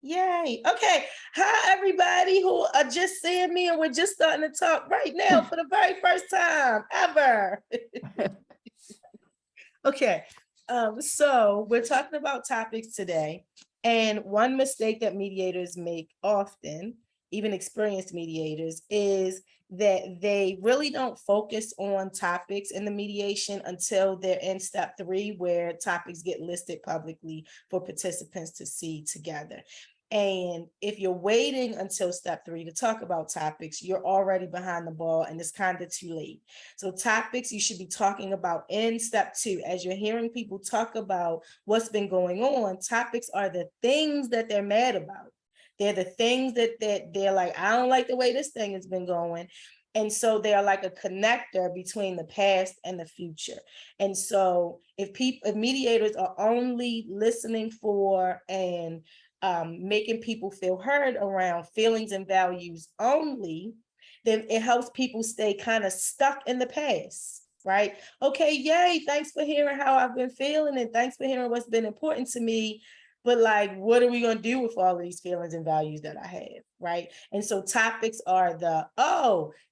Yay. Okay. Hi, everybody who are just seeing me and we're just starting to talk right now for the very first time ever. Okay. So we're talking about topics today. And one mistake that mediators make often, even experienced mediators, is that they really don't focus on topics in the mediation until they're in step 3, where topics get listed publicly for participants to see together. And if you're waiting until step 3 to talk about topics, you're already behind the ball and it's kind of too late. So topics you should be talking about in step 2. As you're hearing people talk about what's been going on, topics are the things that they're mad about. They're the things that they're like, I don't like the way this thing has been going. And so they are like a connector between the past and the future. And so if mediators are only listening for and making people feel heard around feelings and values only, then it helps people stay kind of stuck in the past, right? Okay, yay, thanks for hearing how I've been feeling and thanks for hearing what's been important to me. But like, what are we going to do with all of these feelings and values that I have, right? And so topics are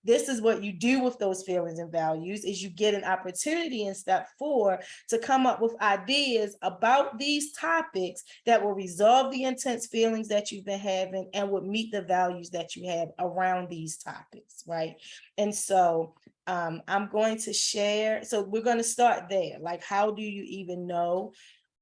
this is what you do with those feelings and values, is you get an opportunity in step 4 to come up with ideas about these topics that will resolve the intense feelings that you've been having and would meet the values that you have around these topics, right? And so I'm going to share, so we're going to start there. Like, how do you even know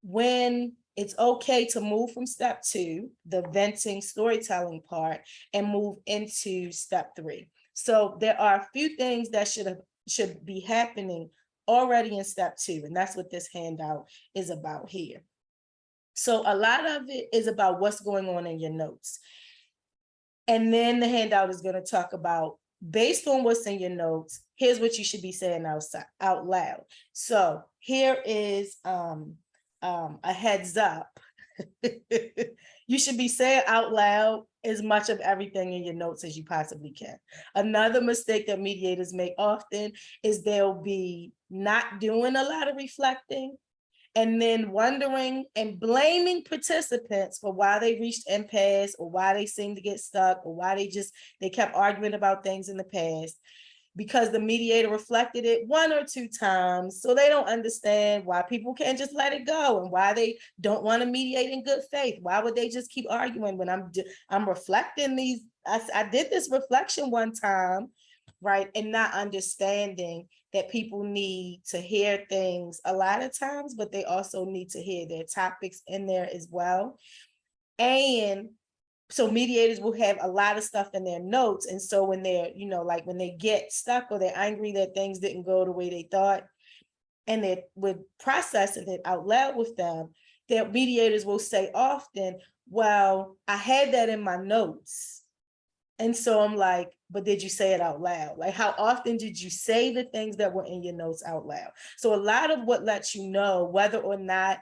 when it's okay to move from step 2, the venting storytelling part, and move into step 3? So there are a few things that should be happening already in step 2, and that's what this handout is about here. So a lot of it is about what's going on in your notes. And then the handout is going to talk about, based on what's in your notes, here's what you should be saying out loud. So here is a heads up. You should be saying out loud as much of everything in your notes as you possibly can. Another mistake that mediators make often is they'll be not doing a lot of reflecting and then wondering and blaming participants for why they reached impasse or why they seem to get stuck or why they kept arguing about things in the past, because the mediator reflected it 1 or 2 times. So they don't understand why people can't just let it go and why they don't want to mediate in good faith. Why would they just keep arguing when I'm reflecting these? I did this reflection 1 time, right? And not understanding that people need to hear things a lot of times, but they also need to hear their topics in there as well. And so mediators will have a lot of stuff in their notes. And so when they're, like when they get stuck or they're angry that things didn't go the way they thought, and they would process it out loud with them, their mediators will say often, well, I had that in my notes. And so I'm like, but did you say it out loud? Like, how often did you say the things that were in your notes out loud? So a lot of what lets you know whether or not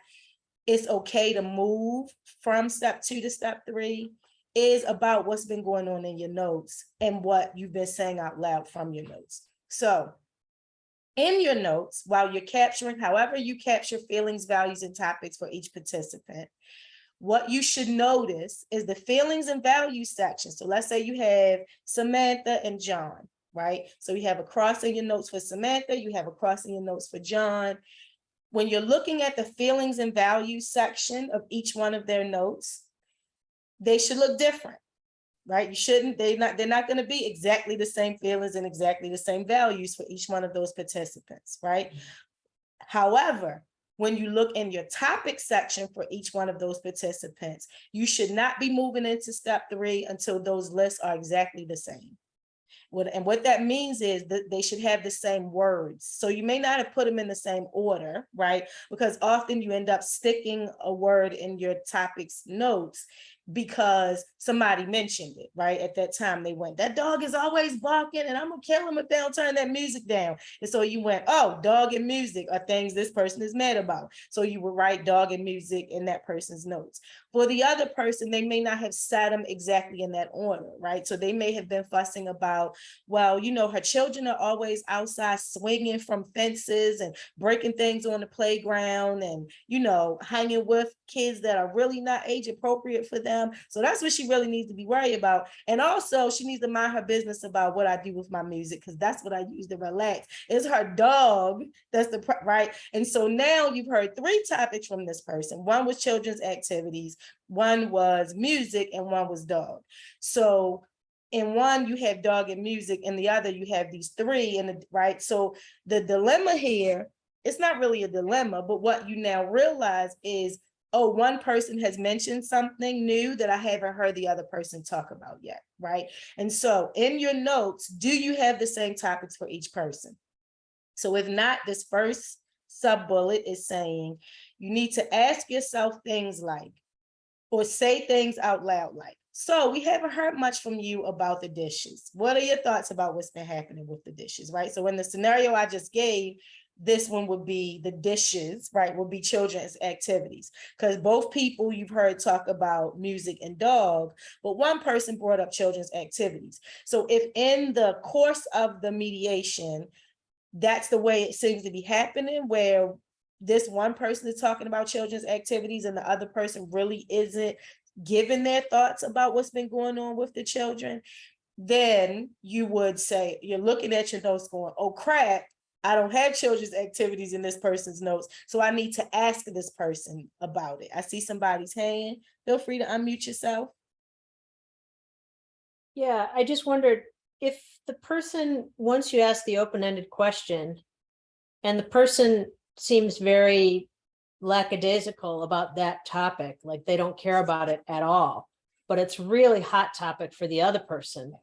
it's okay to move from step 2 to step 3 is about what's been going on in your notes and what you've been saying out loud from your notes. So in your notes, while you're capturing, however you capture feelings, values, and topics for each participant, what you should notice is the feelings and values section. So let's say you have Samantha and John, right? So you have a cross in your notes for Samantha, you have a cross in your notes for John. When you're looking at the feelings and values section of each one of their notes, they should look different, right? They're not going to be exactly the same feelings and exactly the same values for each one of those participants, right? However, when you look in your topic section for each one of those participants, you should not be moving into step 3 until those lists are exactly the same. And what that means is that they should have the same words. So you may not have put them in the same order, right? Because often you end up sticking a word in your topics notes because somebody mentioned it, right? At that time they went, that dog is always barking and I'm gonna kill him if they don't turn that music down. And so you went, oh, dog and music are things this person is mad about. So you would write dog and music in that person's notes. For the other person, they may not have said them exactly in that order, right? So they may have been fussing about, well, you know, her children are always outside swinging from fences and breaking things on the playground and, you know, hanging with kids that are really not age appropriate for them. So that's what she really needs to be worried about. And also she needs to mind her business about what I do with my music, because that's what I use to relax. It's her dog that's the right. And so now you've heard 3 topics from this person. One was children's activities, one was music, and one was dog. So in one you have dog and music, and the other you have these 3, and right. So the dilemma here, it's not really a dilemma, but what you now realize is, oh, one person has mentioned something new that I haven't heard the other person talk about yet, right? And so in your notes, do you have the same topics for each person? So if not, this first sub-bullet is saying you need to ask yourself things like, or say things out loud like, so we haven't heard much from you about the dishes. What are your thoughts about what's been happening with the dishes, right? So in the scenario I just gave, this one would be the dishes, right, will be children's activities, because both people you've heard talk about music and dog, but one person brought up children's activities. So if in the course of the mediation, that's the way it seems to be happening, where this one person is talking about children's activities and the other person really isn't giving their thoughts about what's been going on with the children, then you would say, you're looking at your notes going, oh crap, I don't have children's activities in this person's notes, so I need to ask this person about it. I see somebody's hand. Feel free to unmute yourself. Yeah, I just wondered if the person, once you ask the open-ended question, and the person seems very lackadaisical about that topic, like they don't care about it at all, but it's really hot topic for the other person,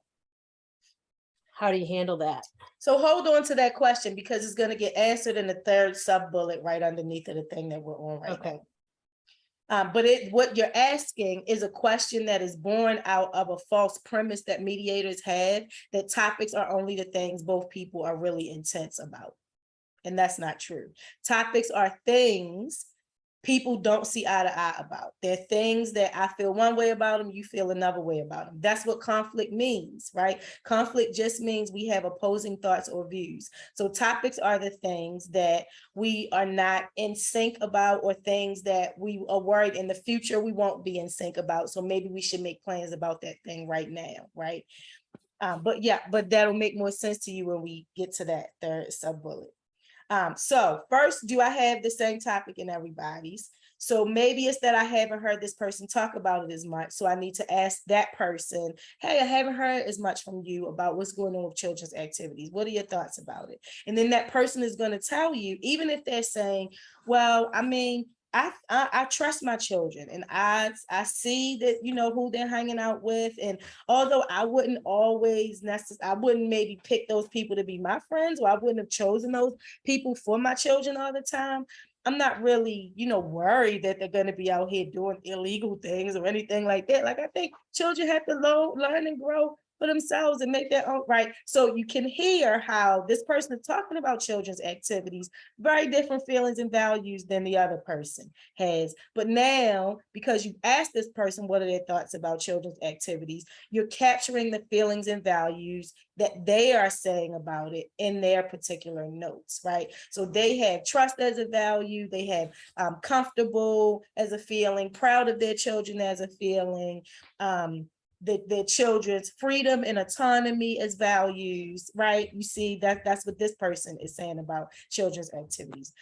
how do you handle that? So hold on to that question, because it's going to get answered in the 3rd sub-bullet right underneath of the thing that we're on right now. But what you're asking is a question that is born out of a false premise that mediators have, that topics are only the things both people are really intense about. And that's not true. Topics are things people don't see eye to eye about. They're things that I feel one way about them, you feel another way about them. That's what conflict means, right? Conflict just means we have opposing thoughts or views. So topics are the things that we are not in sync about, or things that we are worried in the future we won't be in sync about. So maybe we should make plans about that thing right now, right? But that'll make more sense to you when we get to that 3rd sub-bullet. So first, do I have the same topic in everybody's? So maybe it's that I haven't heard this person talk about it as much. So I need to ask that person, hey, I haven't heard as much from you about what's going on with children's activities. What are your thoughts about it? And then that person is going to tell you, even if they're saying, well, I mean, I trust my children, and I see that, you know, who they're hanging out with. And although I wouldn't always I wouldn't maybe pick those people to be my friends, or I wouldn't have chosen those people for my children all the time, I'm not really, you know, worried that they're going to be out here doing illegal things or anything like that. Like, I think children have to learn and grow for themselves and make their own, right? So you can hear how this person is talking about children's activities, very different feelings and values than the other person has. But now, because you asked this person what are their thoughts about children's activities, you're capturing the feelings and values that they are saying about it in their particular notes, right? So they have trust as a value, they have comfortable as a feeling, proud of their children as a feeling, their children's freedom and autonomy as values, right? You see, that's what this person is saying about children's activities.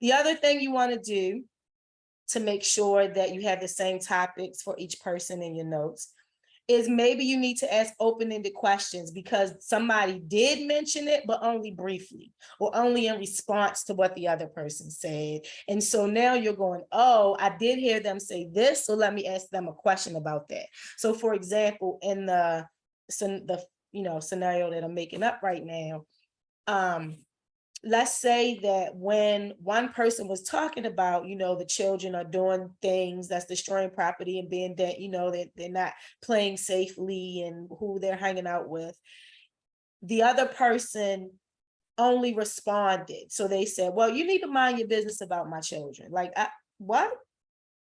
The other thing you want to do to make sure that you have the same topics for each person in your notes is maybe you need to ask open-ended questions, because somebody did mention it, but only briefly, or only in response to what the other person said. And so now you're going, oh, I did hear them say this, so let me ask them a question about that. So for example, in the scenario that I'm making up right now, let's say that when one person was talking about, the children are doing things that's destroying property and being that, that they're not playing safely and who they're hanging out with, the other person only responded. So they said, well, you need to mind your business about my children. Like, what?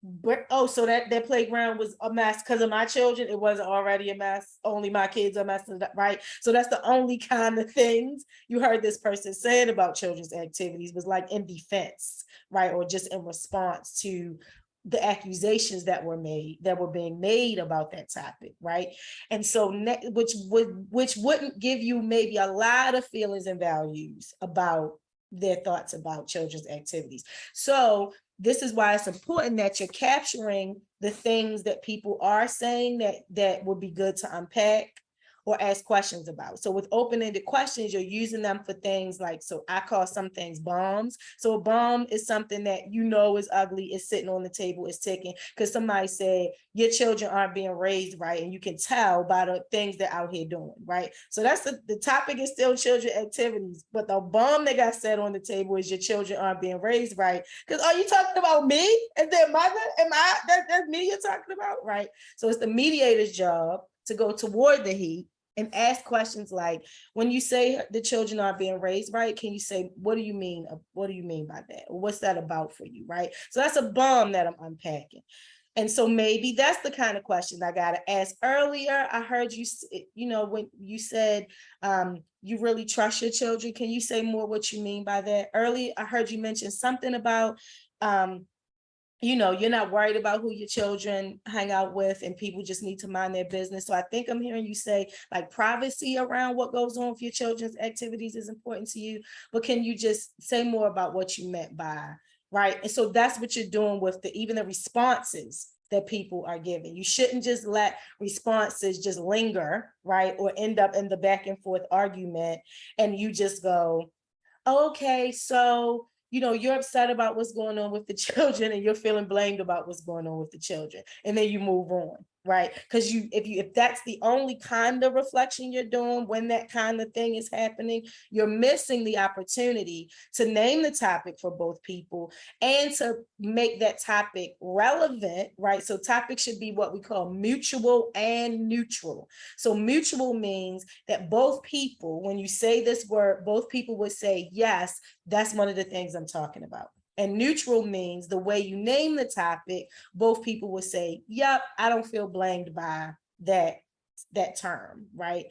But so that playground was a mess because of my children. It wasn't already a mess. Only my kids are messing it up, right? So that's the only kind of things you heard this person saying about children's activities was like in defense, right? Or just in response to the accusations that were being made about that topic, right? And so which wouldn't give you maybe a lot of feelings and values about their thoughts about children's activities. So this is why it's important that you're capturing the things that people are saying that would be good to unpack or ask questions about. So with open-ended questions, you're using them for things like, so I call some things bombs. So a bomb is something that is ugly, is sitting on the table, is ticking, because somebody said your children aren't being raised right, and you can tell by the things they're out here doing, right? So that's the topic is still children activities, but the bomb that got set on the table is your children aren't being raised right. Because are you talking about me and their mother? That's me you're talking about, right? So it's the mediator's job to go toward the heat and ask questions like, when you say the children are being raised right, can you say, what do you mean? What do you mean by that? What's that about for you, right? So that's a bomb that I'm unpacking. And so maybe that's the kind of question I got to ask. Earlier, I heard you, when you said you really trust your children. Can you say more what you mean by that? Earlier, I heard you mention something about you're not worried about who your children hang out with and people just need to mind their business. So I think I'm hearing you say like privacy around what goes on with your children's activities is important to you, but can you just say more about what you meant by, right? And so that's what you're doing with even the responses that people are giving. You shouldn't just let responses just linger, right? Or end up in the back and forth argument and you just go, okay, so you're upset about what's going on with the children and you're feeling blamed about what's going on with the children. And then you move on, right? Because if that's the only kind of reflection you're doing when that kind of thing is happening, you're missing the opportunity to name the topic for both people and to make that topic relevant, right? So topic should be what we call mutual and neutral. So mutual means that both people, when you say this word, both people would say, yes, that's one of the things I'm talking about. And neutral means the way you name the topic, both people would say, yep, I don't feel blamed by that term, right?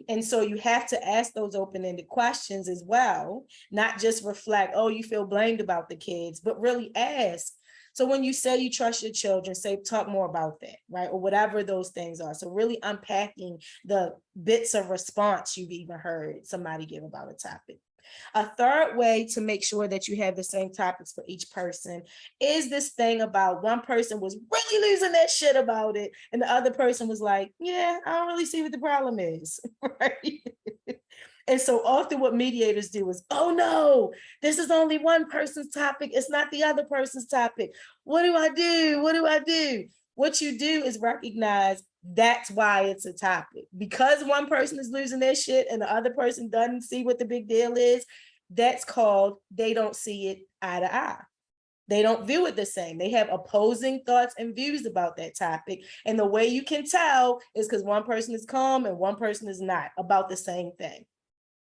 And so you have to ask those open-ended questions as well, not just reflect, oh, you feel blamed about the kids, but really ask. So when you say you trust your children, talk more about that, right? Or whatever those things are. So really unpacking the bits of response you've even heard somebody give about a topic. A third way to make sure that you have the same topics for each person is this thing about one person was really losing their shit about it and the other person was like, yeah, I don't really see what the problem is, right? And so often what mediators do is, oh no, this is only one person's topic. It's not the other person's topic. What do I do? What do I do? What you do is recognize that's why it's a topic. Because one person is losing their shit and the other person doesn't see what the big deal is, that's called they don't see it eye to eye. They don't view it the same. They have opposing thoughts and views about that topic. And the way you can tell is because one person is calm and one person is not about the same thing,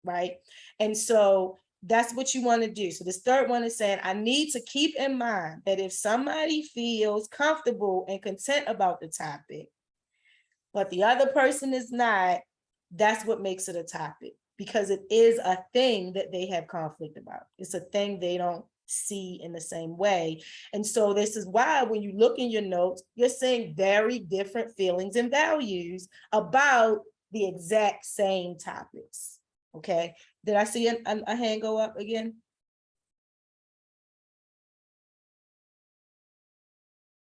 right? And so that's what you want to do. So this third one is saying, I need to keep in mind that if somebody feels comfortable and content about the topic, but the other person is not, that's what makes it a topic, because it is a thing that they have conflict about. It's a thing they don't see in the same way. And so this is why when you look in your notes, you're seeing very different feelings and values about the exact same topics. Okay, did I see a hand go up again?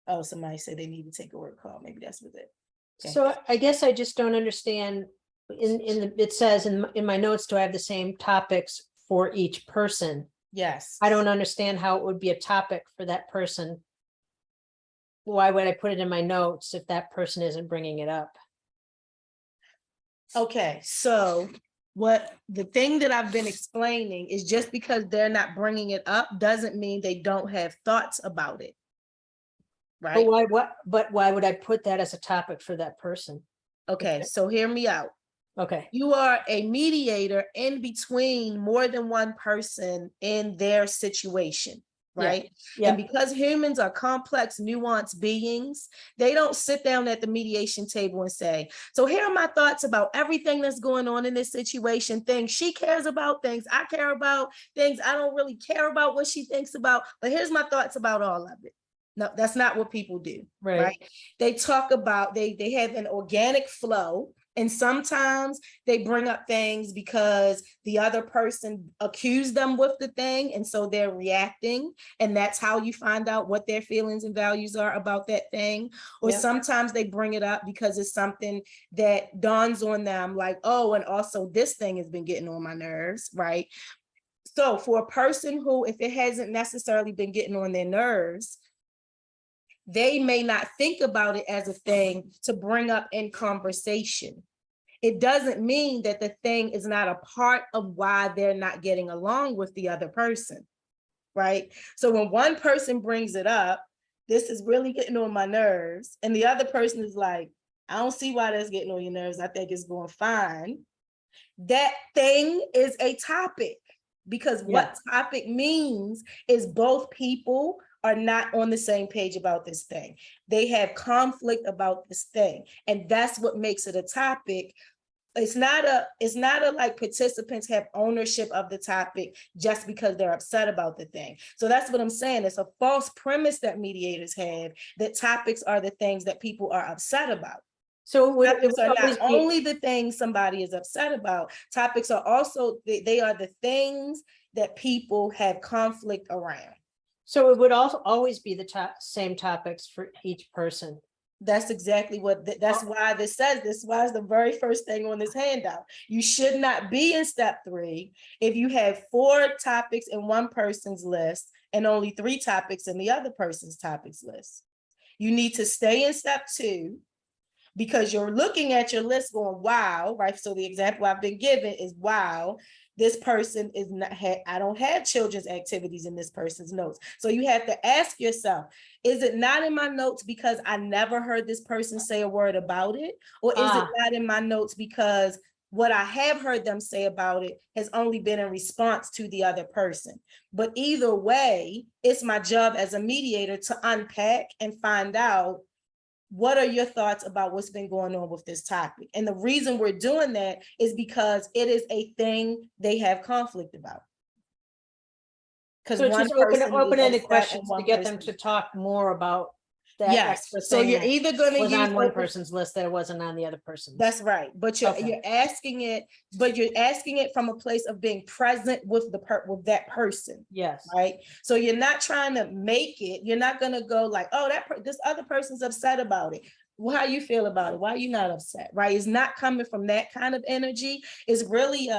Oh, somebody said they need to take a work call. Maybe that's what it. Okay. So I guess I just don't understand. It says in my notes, do I have the same topics for each person? Yes. I don't understand how it would be a topic for that person. Why would I put it in my notes if that person isn't bringing it up? Okay, so what the thing that I've been explaining is just because they're not bringing it up doesn't mean they don't have thoughts about it. Right? But why would I put that as a topic for that person? Okay, so hear me out. Okay, You are a mediator in between more than one person in their situation, right? yeah, And because humans are complex, nuanced beings, they don't sit down at the mediation table and say, so here are my thoughts about everything that's going on in this situation, things she cares about, things I care about, things I don't really care about what she thinks about, but here's my thoughts about all of it. No, that's not what people do, right? They talk about, they have an organic flow. And sometimes they bring up things because the other person accused them with the thing. And so they're reacting. And that's how you find out what their feelings and values are about that thing. Or sometimes they bring it up because it's something that dawns on them like, oh, and also this thing has been getting on my nerves, right? So for a person who, if it hasn't necessarily been getting on their nerves, they may not think about it as a thing to bring up in conversation. It doesn't mean that the thing is not a part of why they're not getting along with the other person, right? So when one person brings it up, this is really getting on my nerves, and the other person is like, I don't see why that's getting on your nerves. I think it's going fine. That thing is a topic, because what topic means is both people are not on the same page about this thing. They have conflict about this thing. And that's what makes it a topic. It's not a like participants have ownership of the topic just because they're upset about the thing. So that's what I'm saying. It's a false premise that mediators have, that topics are the things that people are upset about. so topics are not only the things somebody is upset about, topics are also, they are the things that people have conflict around. So it would also always be the same topics for each person. That's exactly what, that's why this says, this was the very first thing on this handout. You should not be in step 3 if you have 4 topics in one person's list and only 3 topics in the other person's topics list. You need to stay in step 2 because you're looking at your list going, wow, right? So the example I've been given is, wow, this person is not, I don't have children's activities in this person's notes. So you have to ask yourself, is it not in my notes because I never heard this person say a word about it? Or is it not in my notes because what I have heard them say about it has only been in response to the other person? But either way, it's my job as a mediator to unpack and find out, what are your thoughts about what's been going on with this topic? And the reason we're doing that is because it is a thing they have conflict about. So it's just open-ended questions to get them to talk more about that. Yes, so you're either going to use on one person's list that it wasn't on the other person's. That's right, but you're asking it, but you're asking it from a place of being present with with that person. Yes. Right. So you're not trying to make it. You're not going to go like, oh, this other person's upset about it. Well, how you feel about it? Why are you not upset? Right. It's not coming from that kind of energy. It's really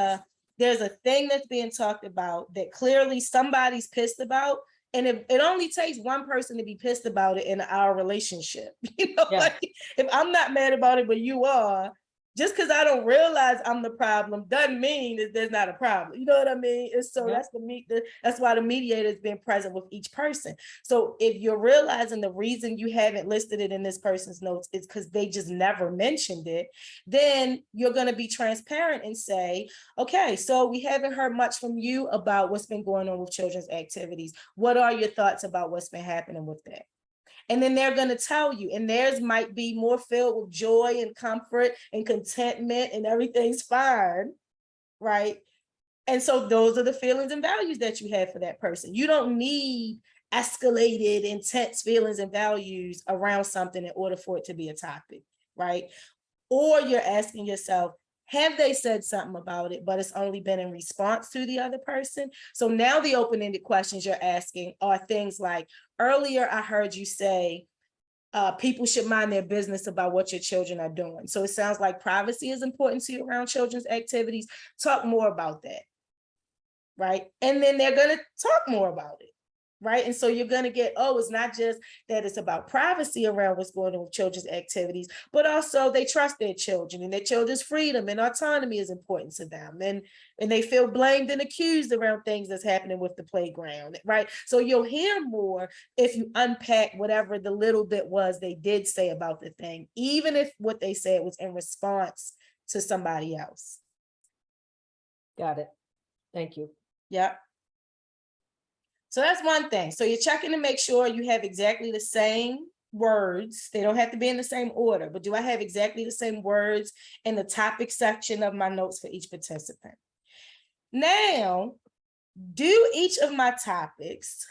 there's a thing that's being talked about that clearly somebody's pissed about. And if it only takes one person to be pissed about it in our relationship, you know, like if I'm not mad about it, but you are, just because I don't realize I'm the problem doesn't mean that there's not a problem. You know what I mean? And so that's why the mediator is being present with each person. So if you're realizing the reason you haven't listed it in this person's notes is because they just never mentioned it, then you're going to be transparent and say, okay, so we haven't heard much from you about what's been going on with children's activities. What are your thoughts about what's been happening with that? And then they're going to tell you, and theirs might be more filled with joy and comfort and contentment and everything's fine, right? And so those are the feelings and values that you have for that person. You don't need escalated, intense feelings and values around something in order for it to be a topic, right? Or you're asking yourself, have they said something about it, but it's only been in response to the other person? So now the open-ended questions you're asking are things like, earlier I heard you say, people should mind their business about what your children are doing. So it sounds like privacy is important to you around children's activities. Talk more about that, right? And then they're gonna talk more about it. right? And so you're going to get, oh, it's not just that it's about privacy around what's going on with children's activities, but also they trust their children, and their children's freedom and autonomy is important to them. And they feel blamed and accused around things that's happening with the playground, right? So you'll hear more if you unpack whatever the little bit was they did say about the thing, even if what they said was in response to somebody else. Got it. Thank you. Yep. So that's one thing. So you're checking to make sure you have exactly the same words. They don't have to be in the same order, but do I have exactly the same words in the topic section of my notes for each participant? Now, do each of my topics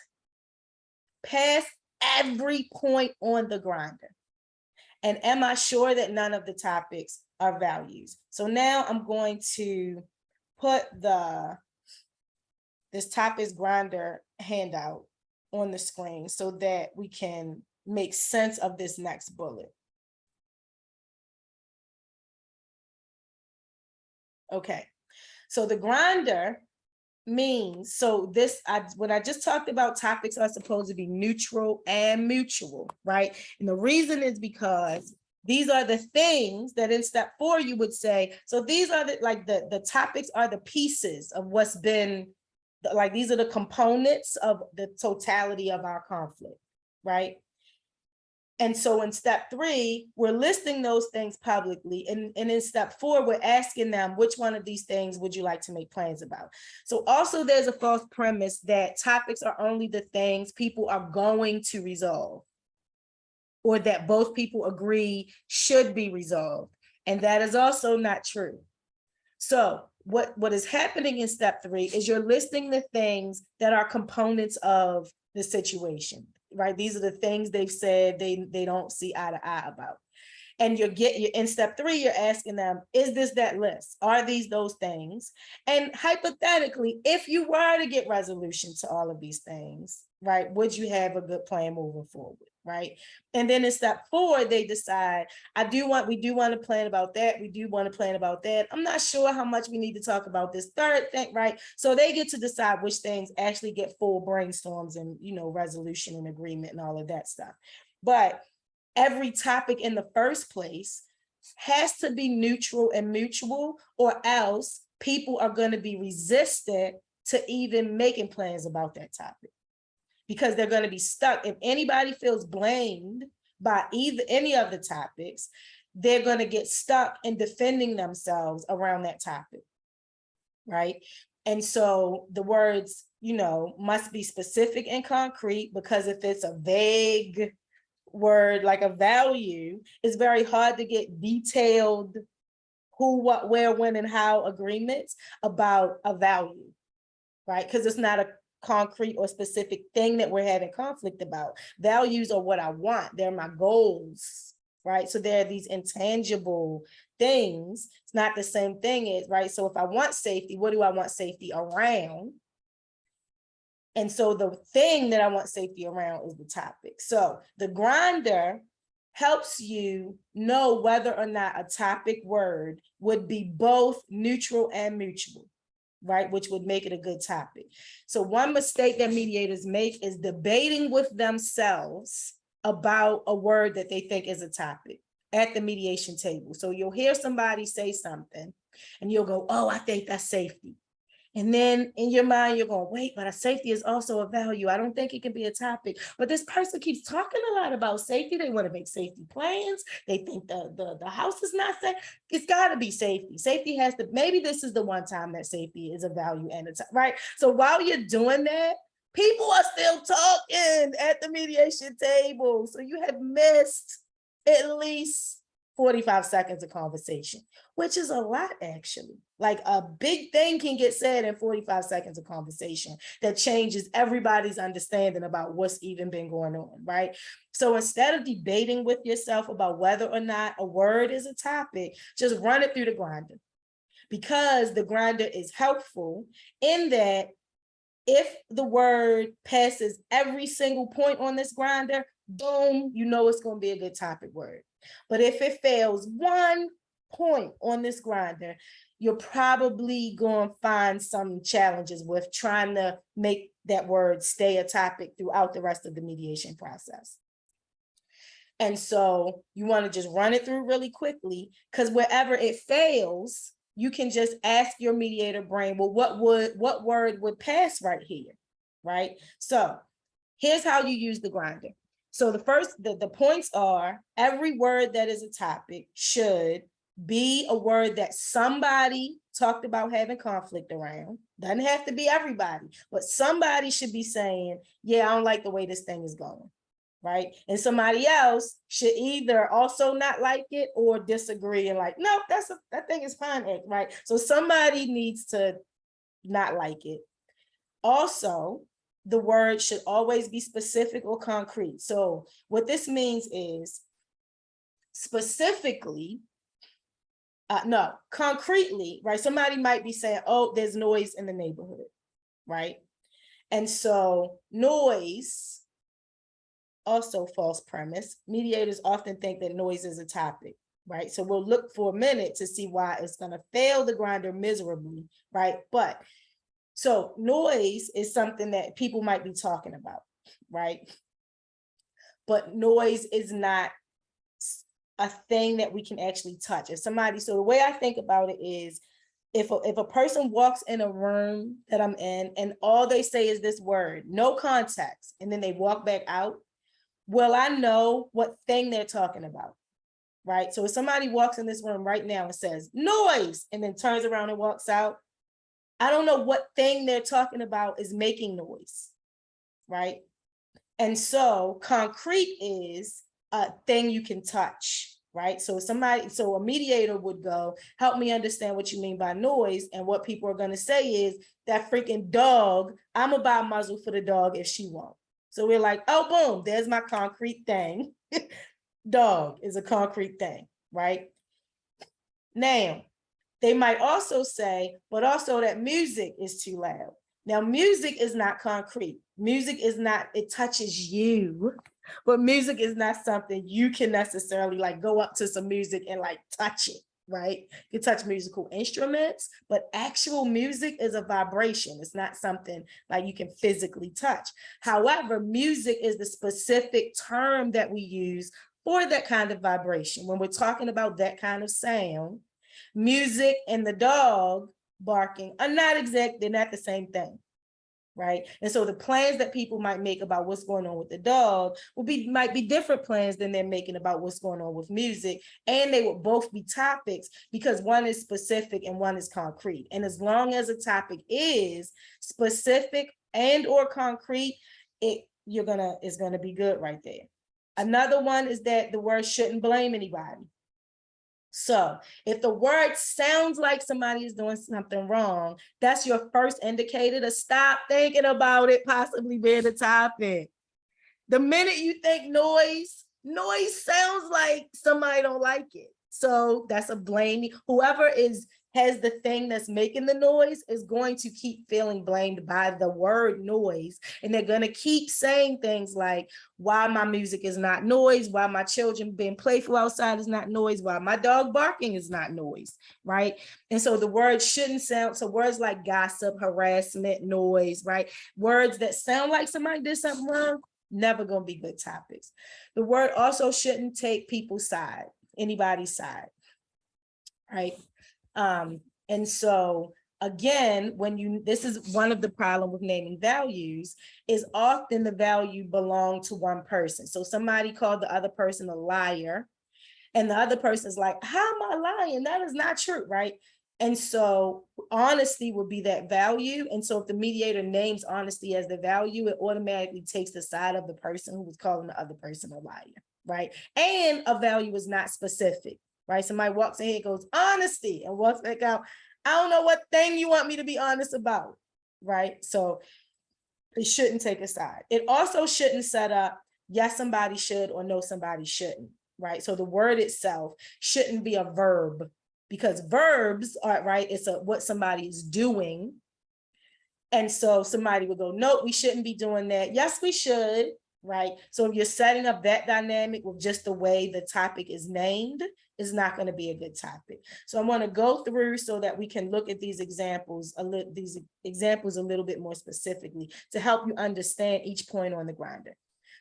pass every point on the grinder? And am I sure that none of the topics are values? So now I'm going to put this topics grinder handout on the screen so that we can make sense of this next bullet. Okay, so the grinder means, so this, when I just talked about topics are supposed to be neutral and mutual, right? And the reason is because these are the things that in step 4 you would say, so these are the topics are the pieces of what's been, like these are the components of the totality of our conflict, right? And so in step 3, we're listing those things publicly. And in step 4, we're asking them, which one of these things would you like to make plans about? So also there's a false premise that topics are only the things people are going to resolve, or that both people agree should be resolved. And that is also not true. So what is happening in step 3 is you're listing the things that are components of the situation, right? These are the things they've said they don't see eye to eye about. And you're in step 3, you're asking them, is this that list? Are these those things? And hypothetically, if you were to get resolution to all of these things, right, would you have a good plan moving forward, right? And then in step 4, they decide, we do want to plan about that. We do want to plan about that. I'm not sure how much we need to talk about this third thing, right? So they get to decide which things actually get full brainstorms and, resolution and agreement and all of that stuff. But every topic in the first place has to be neutral and mutual, or else people are going to be resistant to even making plans about that topic, because they're going to be stuck. If anybody feels blamed by any of the topics, they're going to get stuck in defending themselves around that topic, right? And so the words, must be specific and concrete, because if it's a vague word like a value, it's very hard to get detailed who, what, where, when, and how agreements about a value, right? Because it's not a concrete or specific thing that we're having conflict about. Values are what I want. They're my goals, right? So there are these intangible things. It's not the same thing as, right? So if I want safety, what do I want safety around? And so the thing that I want safety around is the topic. So the grinder helps you know whether or not a topic word would be both neutral and mutual, right? Which would make it a good topic. So one mistake that mediators make is debating with themselves about a word that they think is a topic at the mediation table. So you'll hear somebody say something and you'll go, oh, I think that's safety. And then in your mind, you're going, wait, but a safety is also a value. I don't think it can be a topic. But this person keeps talking a lot about safety. They want to make safety plans. They think the house is not safe. It's got to be safety. Safety has to, maybe this is the one time that safety is a value and it's right. So while you're doing that, people are still talking at the mediation table. So you have missed at least 45 seconds of conversation, which is a lot, actually. Like a big thing can get said in 45 seconds of conversation that changes everybody's understanding about what's even been going on, right? So instead of debating with yourself about whether or not a word is a topic, just run it through the grinder, because the grinder is helpful in that if the word passes every single point on this grinder, boom, it's going to be a good topic word. But if it fails one point on this grinder, you're probably going to find some challenges with trying to make that word stay a topic throughout the rest of the mediation process. And so you want to just run it through really quickly, because wherever it fails, you can just ask your mediator brain, well, what word would pass right here, right? So here's how you use the grinder. So the points are, every word that is a topic should be a word that somebody talked about having conflict around. Doesn't have to be everybody, but somebody should be saying, yeah, I don't like the way this thing is going, right? And somebody else should either also not like it or disagree and like, no, that thing is fine, right? So somebody needs to not like it. Also, the word should always be specific or concrete. So what this means is specifically, no, concretely, right? Somebody might be saying, oh, there's noise in the neighborhood, right? And so noise, also false premise. Mediators often think that noise is a topic, right? So we'll look for a minute to see why it's going to fail the grinder miserably, right? But so noise is something that people might be talking about, right? But noise is not a thing that we can actually touch. If somebody, so the way I think about it is, if a person walks in a room that I'm in and all they say is this word, no context, and then they walk back out, well, I know what thing they're talking about, right? So if somebody walks in this room right now and says noise, and then turns around and walks out, I don't know what thing they're talking about is making noise, right? And so concrete is a thing you can touch, right? So a mediator would go, help me understand what you mean by noise. And what people are going to say is, that freaking dog, I'm gonna buy a muzzle for the dog if she won't. So we're like, oh, boom, there's my concrete thing. Dog is a concrete thing, right? Now, they might also say, but also that music is too loud. Now, music is not concrete. Music is not, it touches you, but music is not something you can necessarily like go up to some music and like touch it, right? You touch musical instruments, but actual music is a vibration. It's not something like you can physically touch. However, music is the specific term that we use for that kind of vibration. When we're talking about that kind of sound, music and the dog barking are not exact, they're not the same thing, right? And so the plans that people might make about what's going on with the dog might be different plans than they're making about what's going on with music. And they will both be topics because one is specific and one is concrete. And as long as a topic is specific and or concrete, it's gonna be good right there. Another one is that the word shouldn't blame anybody. So if the word sounds like somebody is doing something wrong, that's your first indicator to stop thinking about it possibly being a topic. The minute you think noise sounds like somebody don't like it. So that's a blame. Whoever has the thing that's making the noise is going to keep feeling blamed by the word noise. And they're going to keep saying things like, why my music is not noise, why my children being playful outside is not noise, why my dog barking is not noise, right? And so the word shouldn't sound, so words like gossip, harassment, noise, right? Words that sound like somebody did something wrong, never going to be good topics. The word also shouldn't take people's side, anybody's side, right? And so again, this is one of the problem with naming values, is often the value belong to one person. So somebody called the other person a liar, and the other person's like, how am I lying? That is not true, right? And so honesty would be that value. And so if the mediator names honesty as the value, it automatically takes the side of the person who was calling the other person a liar, right? And a value is not specific, right? Somebody walks in here and goes, honesty, and walks back out, I don't know what thing you want me to be honest about, right? So it shouldn't take a side. It also shouldn't set up, yes, somebody should, or no, somebody shouldn't, right? So the word itself shouldn't be a verb, because verbs are, right, it's what somebody is doing. And so somebody would go, no, we shouldn't be doing that. Yes, we should. right? So if you're setting up that dynamic with just the way the topic is named, it's not going to be a good topic. So I want to go through so that we can look at these examples a little bit more specifically to help you understand each point on the grinder.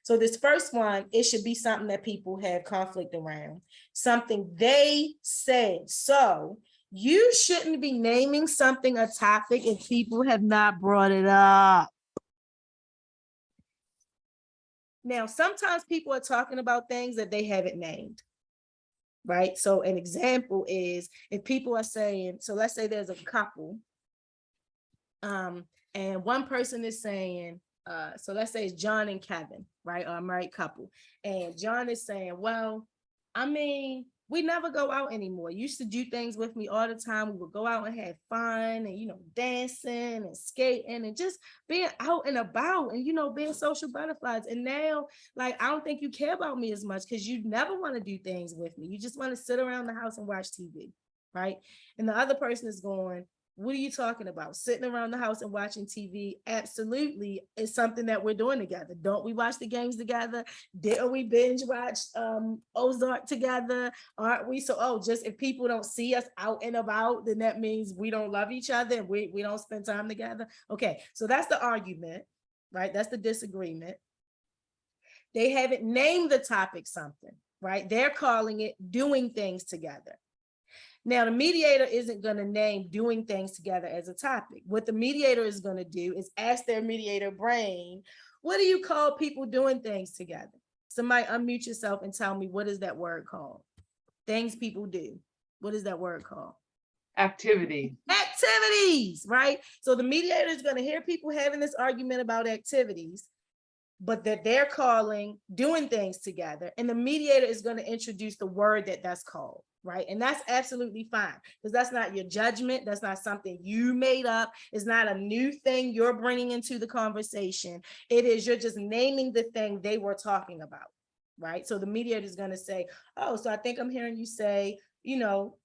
So this first one, it should be something that people have conflict around, something they said. So you shouldn't be naming something a topic if people have not brought it up. Now, sometimes people are talking about things that they haven't named, right? So an example is if people are saying, so let's say there's a couple, and one person is saying, so let's say it's John and Kevin, right? Or a married couple. And John is saying, well, I mean, we never go out anymore. You used to do things with me all the time. We would go out and have fun and, dancing and skating and just being out and about and, being social butterflies. And now, like, I don't think you care about me as much because you never want to do things with me. You just want to sit around the house and watch TV, right? And the other person is going, what are you talking about? Sitting around the house and watching TV absolutely is something that we're doing together. Don't we watch the games together? Didn't we binge watch Ozark together? Aren't we? So, just if people don't see us out and about, then that means we don't love each other and we don't spend time together. Okay, so that's the argument, right? That's the disagreement. They haven't named the topic something, right? They're calling it doing things together. Now, the mediator isn't going to name doing things together as a topic. What the mediator is going to do is ask their mediator brain, what do you call people doing things together? Somebody unmute yourself and tell me, what is that word called? Things people do. What is that word called? Activity. Activities, right? So the mediator is going to hear people having this argument about activities, but that they're calling doing things together. And the mediator is going to introduce the word that's called, right? And that's absolutely fine because that's not your judgment. That's not something you made up. It's not a new thing you're bringing into the conversation. It is, you're just naming the thing they were talking about, right? So the mediator is going to say, oh, so I think I'm hearing you say,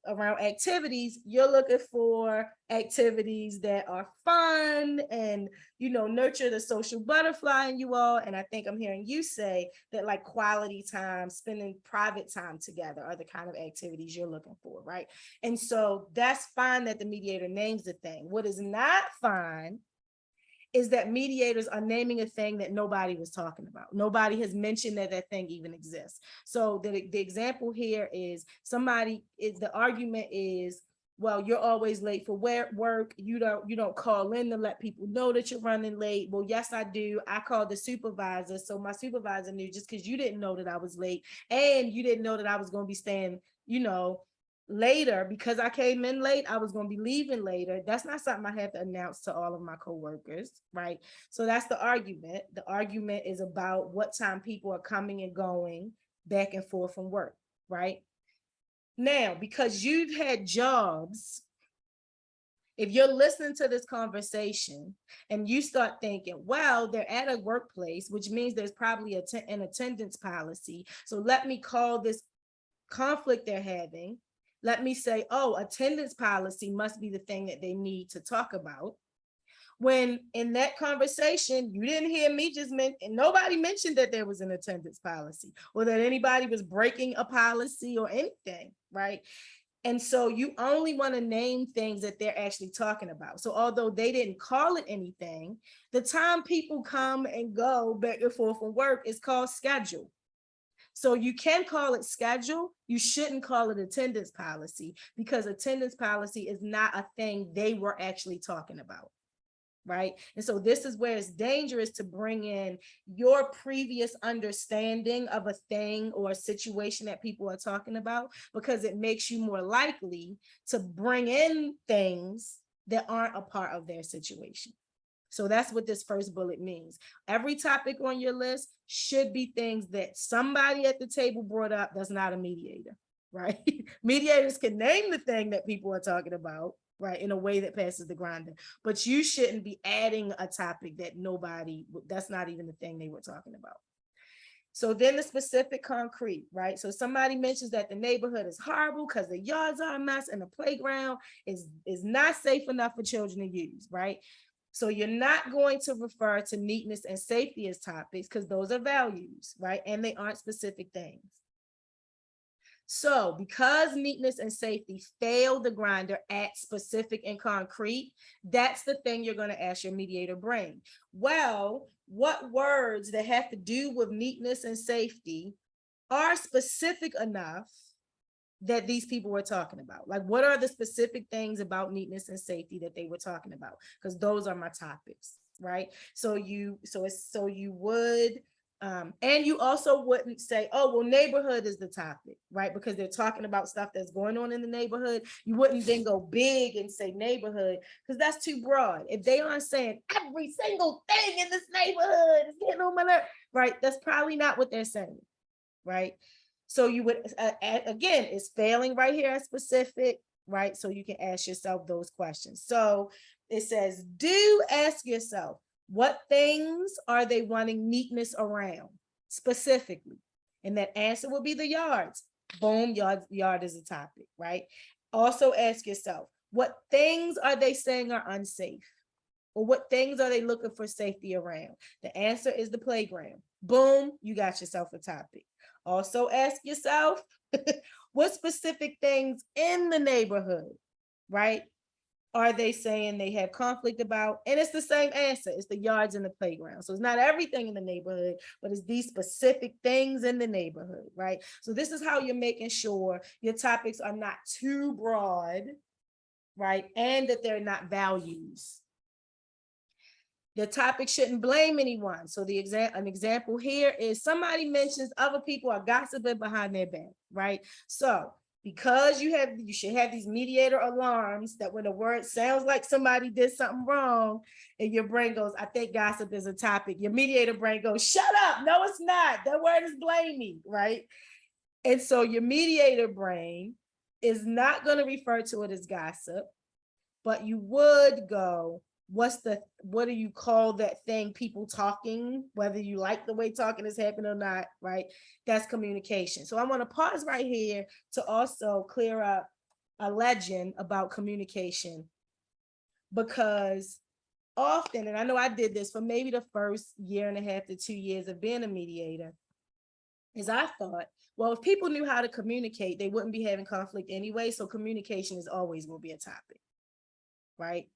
around activities, you're looking for activities that are fun and, nurture the social butterfly in you all. And I think I'm hearing you say that like quality time, spending private time together are the kind of activities you're looking for, right? And so that's fine that the mediator names the thing. What is not fine is that mediators are naming a thing that nobody was talking about. Nobody has mentioned that thing even exists. So the example here is the argument is, well, you're always late for work. You don't call in to let people know that you're running late. Well, yes, I do. I called the supervisor. So my supervisor knew just because you didn't know that I was late and you didn't know that I was going to be staying, later because I came in late, I was going to be leaving later. That's not something I have to announce to all of my coworkers, right? So that's the argument. The argument is about what time people are coming and going back and forth from work, right? Now, because you've had jobs, if you're listening to this conversation and you start thinking, well, they're at a workplace, which means there's probably an attendance policy. So let me call this conflict they're having. Let me say, oh, attendance policy must be the thing that they need to talk about. When in that conversation, you didn't hear me and nobody mentioned that there was an attendance policy or that anybody was breaking a policy or anything, right? And so you only want to name things that they're actually talking about. So although they didn't call it anything, the time people come and go back and forth from work is called schedule. So you can call it schedule. You shouldn't call it attendance policy because attendance policy is not a thing they were actually talking about, right? And so this is where it's dangerous to bring in your previous understanding of a thing or a situation that people are talking about, because it makes you more likely to bring in things that aren't a part of their situation. So that's what this first bullet means. Every topic on your list should be things that somebody at the table brought up that's not a mediator, right? Mediators can name the thing that people are talking about, right, in a way that passes the grinder, but you shouldn't be adding a topic that that's not even the thing they were talking about. So then the specific concrete, right? So somebody mentions that the neighborhood is horrible because the yards are a mess and the playground is not safe enough for children to use, right? So you're not going to refer to neatness and safety as topics because those are values, right? And they aren't specific things. So because neatness and safety fail the grinder at specific and concrete, that's the thing you're going to ask your mediator brain. Well, what words that have to do with neatness and safety are specific enough that these people were talking about? Like, what are the specific things about neatness and safety that they were talking about? Because those are my topics, right? So you would, and you also wouldn't say, oh, well, neighborhood is the topic, right? Because they're talking about stuff that's going on in the neighborhood. You wouldn't then go big and say neighborhood, because that's too broad. If they aren't saying every single thing in this neighborhood is getting on my nerve, right? That's probably not what they're saying, right? So you would, again, it's failing right here at specific, right? So you can ask yourself those questions. So it says, do ask yourself, what things are they wanting neatness around specifically? And that answer will be the yards. Boom, yard is a topic, right? Also ask yourself, what things are they saying are unsafe? Or what things are they looking for safety around? The answer is the playground. Boom, you got yourself a topic. Also ask yourself, what specific things in the neighborhood, right, are they saying they have conflict about? And it's the same answer. It's the yards and the playground. So it's not everything in the neighborhood, but it's these specific things in the neighborhood, right? So this is how you're making sure your topics are not too broad, right? And that they're not values. The topic shouldn't blame anyone. So an example here is somebody mentions other people are gossiping behind their back, right? So because you should have these mediator alarms that when a word sounds like somebody did something wrong and your brain goes, I think gossip is a topic. Your mediator brain goes, shut up. No, it's not. That word is blaming, right? And so your mediator brain is not going to refer to it as gossip, but you would go, what do you call that thing, people talking, whether you like the way talking is happening or not, right? That's communication. So I want to pause right here to also clear up a legend about communication, because often, and I know I did this for maybe the first year and a half to 2 years of being a mediator, is I thought, well, if people knew how to communicate, they wouldn't be having conflict anyway. So communication is always will be a topic, right?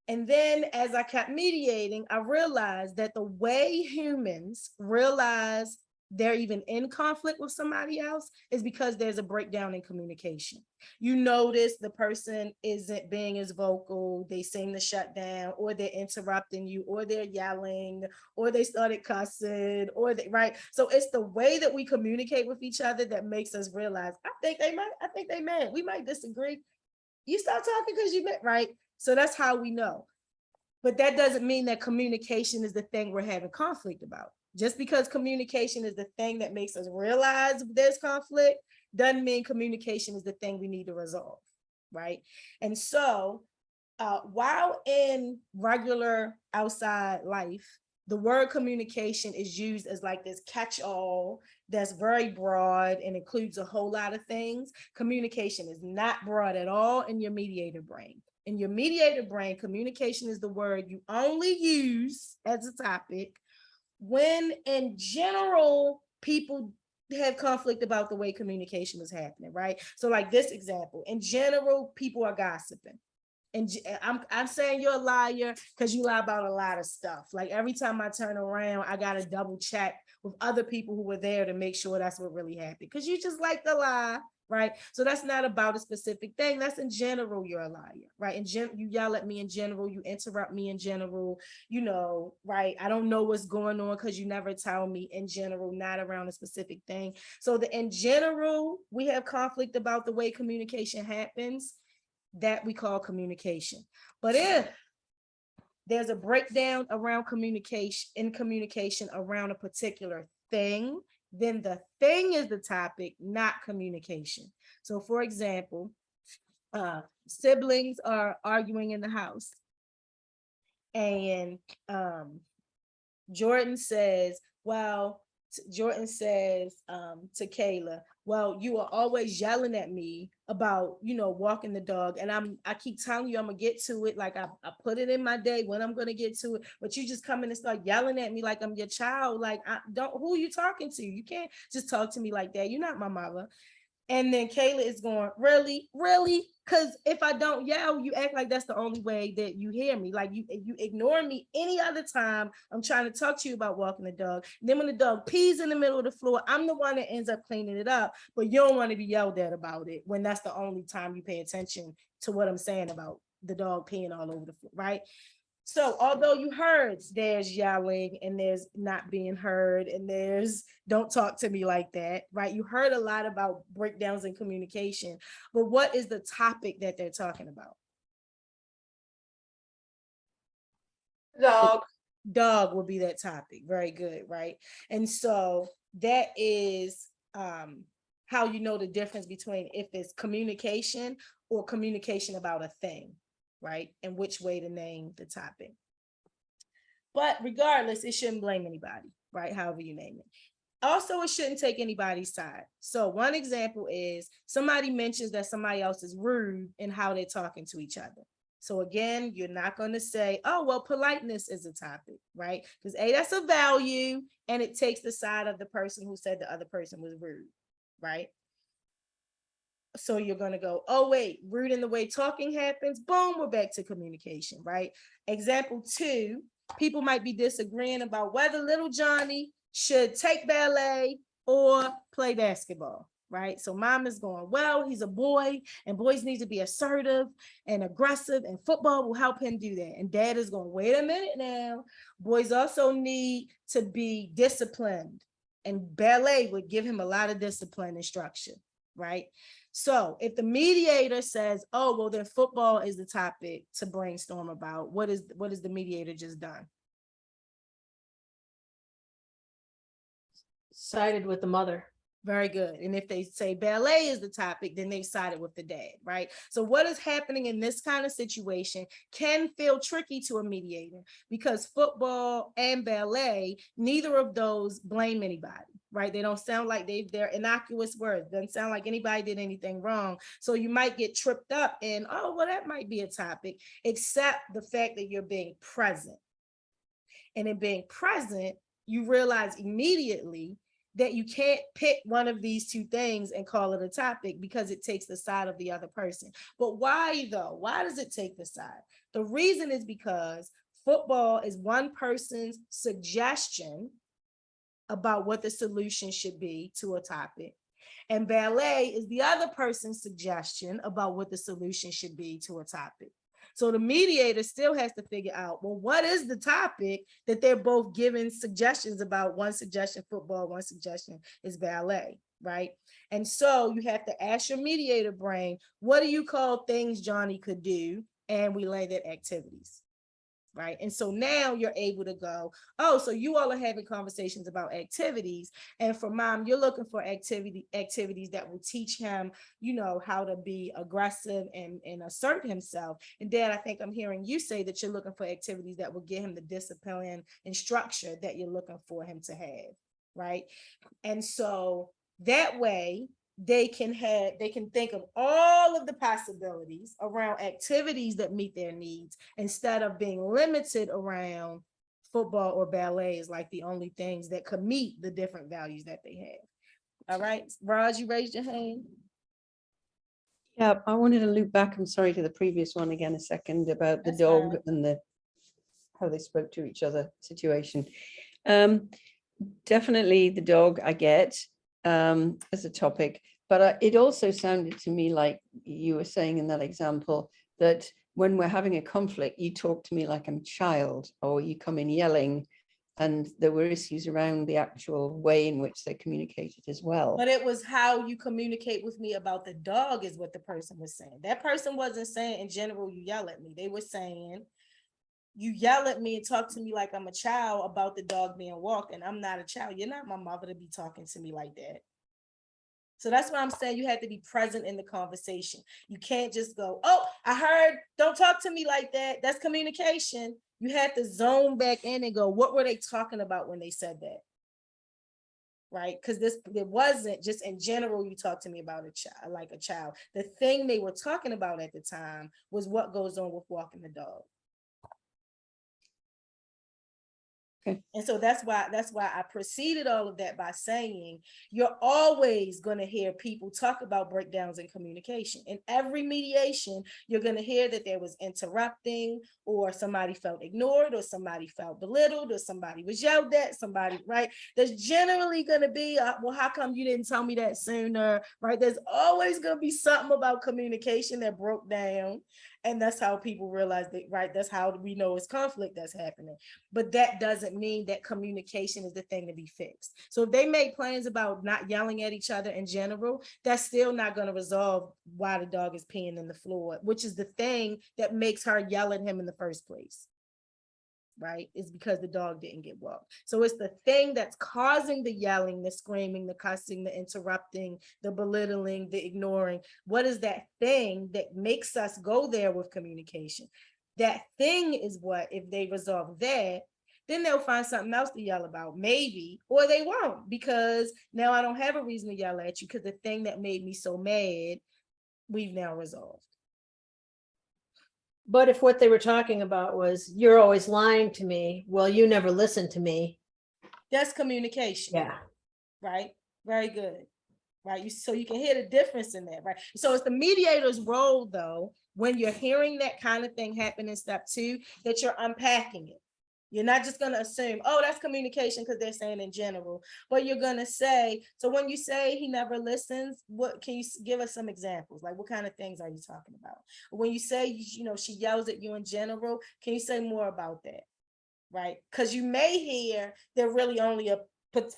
And then as I kept mediating, I realized that the way humans realize they're even in conflict with somebody else is because there's a breakdown in communication. You notice the person isn't being as vocal, they seem to shut down, or they're interrupting you, or they're yelling, or they started cussing, or right? So it's the way that we communicate with each other that makes us realize, I think they meant, we might disagree. You stop talking because you meant, right? So that's how we know. But that doesn't mean that communication is the thing we're having conflict about. Just because communication is the thing that makes us realize there's conflict doesn't mean communication is the thing we need to resolve, right? And so while in regular outside life, the word communication is used as like this catch-all that's very broad and includes a whole lot of things. Communication is not broad at all in your mediator brain. In your mediator brain, communication is the word you only use as a topic when in general people have conflict about the way communication is happening, right? So like this example, in general, people are gossiping. And I'm saying you're a liar because you lie about a lot of stuff. Like every time I turn around, I got to double check with other people who were there to make sure that's what really happened. Because you just like to lie, right? So that's not about a specific thing. That's in general, you're a liar, right? You yell at me in general, you interrupt me in general, you know, right? I don't know what's going on because you never tell me in general, not around a specific thing. So in general, we have conflict about the way communication happens. That we call communication. But if there's a breakdown around communication around a particular thing, then the thing is the topic, not communication. So for example, siblings are arguing in the house and Jordan says to Kayla, well, you are always yelling at me about, walking the dog. And I keep telling you, I'm gonna get to it. Like I put it in my day when I'm gonna get to it, but you just come in and start yelling at me like I'm your child. Like, who are you talking to? You can't just talk to me like that. You're not my mother. And then Kayla is going, really, really? Because if I don't yell, you act like that's the only way that you hear me. Like you ignore me any other time I'm trying to talk to you about walking the dog. And then when the dog pees in the middle of the floor, I'm the one that ends up cleaning it up. But you don't want to be yelled at about it when that's the only time you pay attention to what I'm saying about the dog peeing all over the floor, right? So although you heard there's yelling and there's not being heard and there's don't talk to me like that, right? You heard a lot about breakdowns in communication, but what is the topic that they're talking about? Dog will be that topic. Very good, right? And so that is how you know the difference between if it's communication or communication about a thing, right? And which way to name the topic. But regardless, it shouldn't blame anybody, right? However you name it. Also, it shouldn't take anybody's side. So one example is somebody mentions that somebody else is rude in how they're talking to each other. So again, you're not going to say, oh, well, politeness is a topic, right? Because that's a value and it takes the side of the person who said the other person was rude, right? So you're going to go, oh, wait, rude in the way talking happens. Boom, we're back to communication, right? Example 2, people might be disagreeing about whether little Johnny should take ballet or play basketball, right? So mom is going, well, he's a boy and boys need to be assertive and aggressive and football will help him do that. And dad is going, wait a minute now. Boys also need to be disciplined and ballet would give him a lot of discipline and structure, right? So if the mediator says, oh, well, then football is the topic to brainstorm about, what is the mediator just done? Sided with the mother. Very good. And if they say ballet is the topic, then they've sided with the dad, right? So what is happening in this kind of situation can feel tricky to a mediator because football and ballet, neither of those blame anybody, right? They don't sound like they're innocuous words. Doesn't sound like anybody did anything wrong. So you might get tripped up in, oh, well, that might be a topic, except the fact that you're being present. And in being present, you realize immediately that you can't pick one of these two things and call it a topic because it takes the side of the other person. But why though? Why does it take the side? The reason is because football is one person's suggestion about what the solution should be to a topic. And ballet is the other person's suggestion about what the solution should be to a topic. So the mediator still has to figure out, well, what is the topic that they're both giving suggestions about? One suggestion football, one suggestion is ballet, right? And so you have to ask your mediator brain, what do you call things Johnny could do? And we landed activities. Right. And so now you're able to go, oh, so you all are having conversations about activities. And for mom, you're looking for activities that will teach him, how to be aggressive and assert himself. And dad, I think I'm hearing you say that you're looking for activities that will give him the discipline and structure that you're looking for him to have. Right. And so that way, they can think of all of the possibilities around activities that meet their needs instead of being limited around football or ballet is like the only things that could meet the different values that they have. All right, Raj, you raised your hand. Yeah, I wanted to loop back, I'm sorry, to the previous one again a second about the That's dog fine. and how they spoke to each other situation. Definitely the dog I get as a topic, but it also sounded to me like you were saying in that example that when we're having a conflict, you talk to me like I'm a child, or you come in yelling, and there were issues around the actual way in which they communicated as well. But it was how you communicate with me about the dog is what the person was saying. That person wasn't saying in general, you yell at me. They were saying, you yell at me and talk to me like I'm a child about the dog being walked, and I'm not a child. You're not my mother to be talking to me like that. So that's what I'm saying. You have to be present in the conversation. You can't just go, oh, I heard, don't talk to me like that. That's communication. You have to zone back in and go, what were they talking about when they said that? right? Because it wasn't just in general, you talk to me about a child, like a child. The thing they were talking about at the time was what goes on with walking the dog. Okay. And so that's why I preceded all of that by saying you're always going to hear people talk about breakdowns in communication. In every mediation, you're going to hear that there was interrupting, or somebody felt ignored, or somebody felt belittled, or somebody was yelled at, somebody, right? There's generally going to be, well, how come you didn't tell me that sooner, right? There's always going to be something about communication that broke down. And that's how people realize that, right? That's how we know it's conflict that's happening. But that doesn't mean that communication is the thing to be fixed. So if they make plans about not yelling at each other in general, that's still not going to resolve why the dog is peeing in the floor, which is the thing that makes her yell at him in the first place. Right? It's because the dog didn't get walked. So it's the thing that's causing the yelling, the screaming, the cussing, the interrupting, the belittling, the ignoring. What is that thing that makes us go there with communication? That thing is what, if they resolve that, then they'll find something else to yell about, maybe, or they won't, because now I don't have a reason to yell at you, because the thing that made me so mad, we've now resolved. But if what they were talking about was, you're always lying to me, well, you never listen to me. That's communication. Yeah. Right? Very good. Right? So you can hear the difference in that, right? So it's the mediator's role, though, when you're hearing that kind of thing happen in step 2, that you're unpacking it. You're not just going to assume, oh, that's communication because they're saying in general, but you're going to say, so when you say he never listens, what can you give us some examples? Like, what kind of things are you talking about? When you say, you know, she yells at you in general, can you say more about that? Right? Because you may hear they're really only a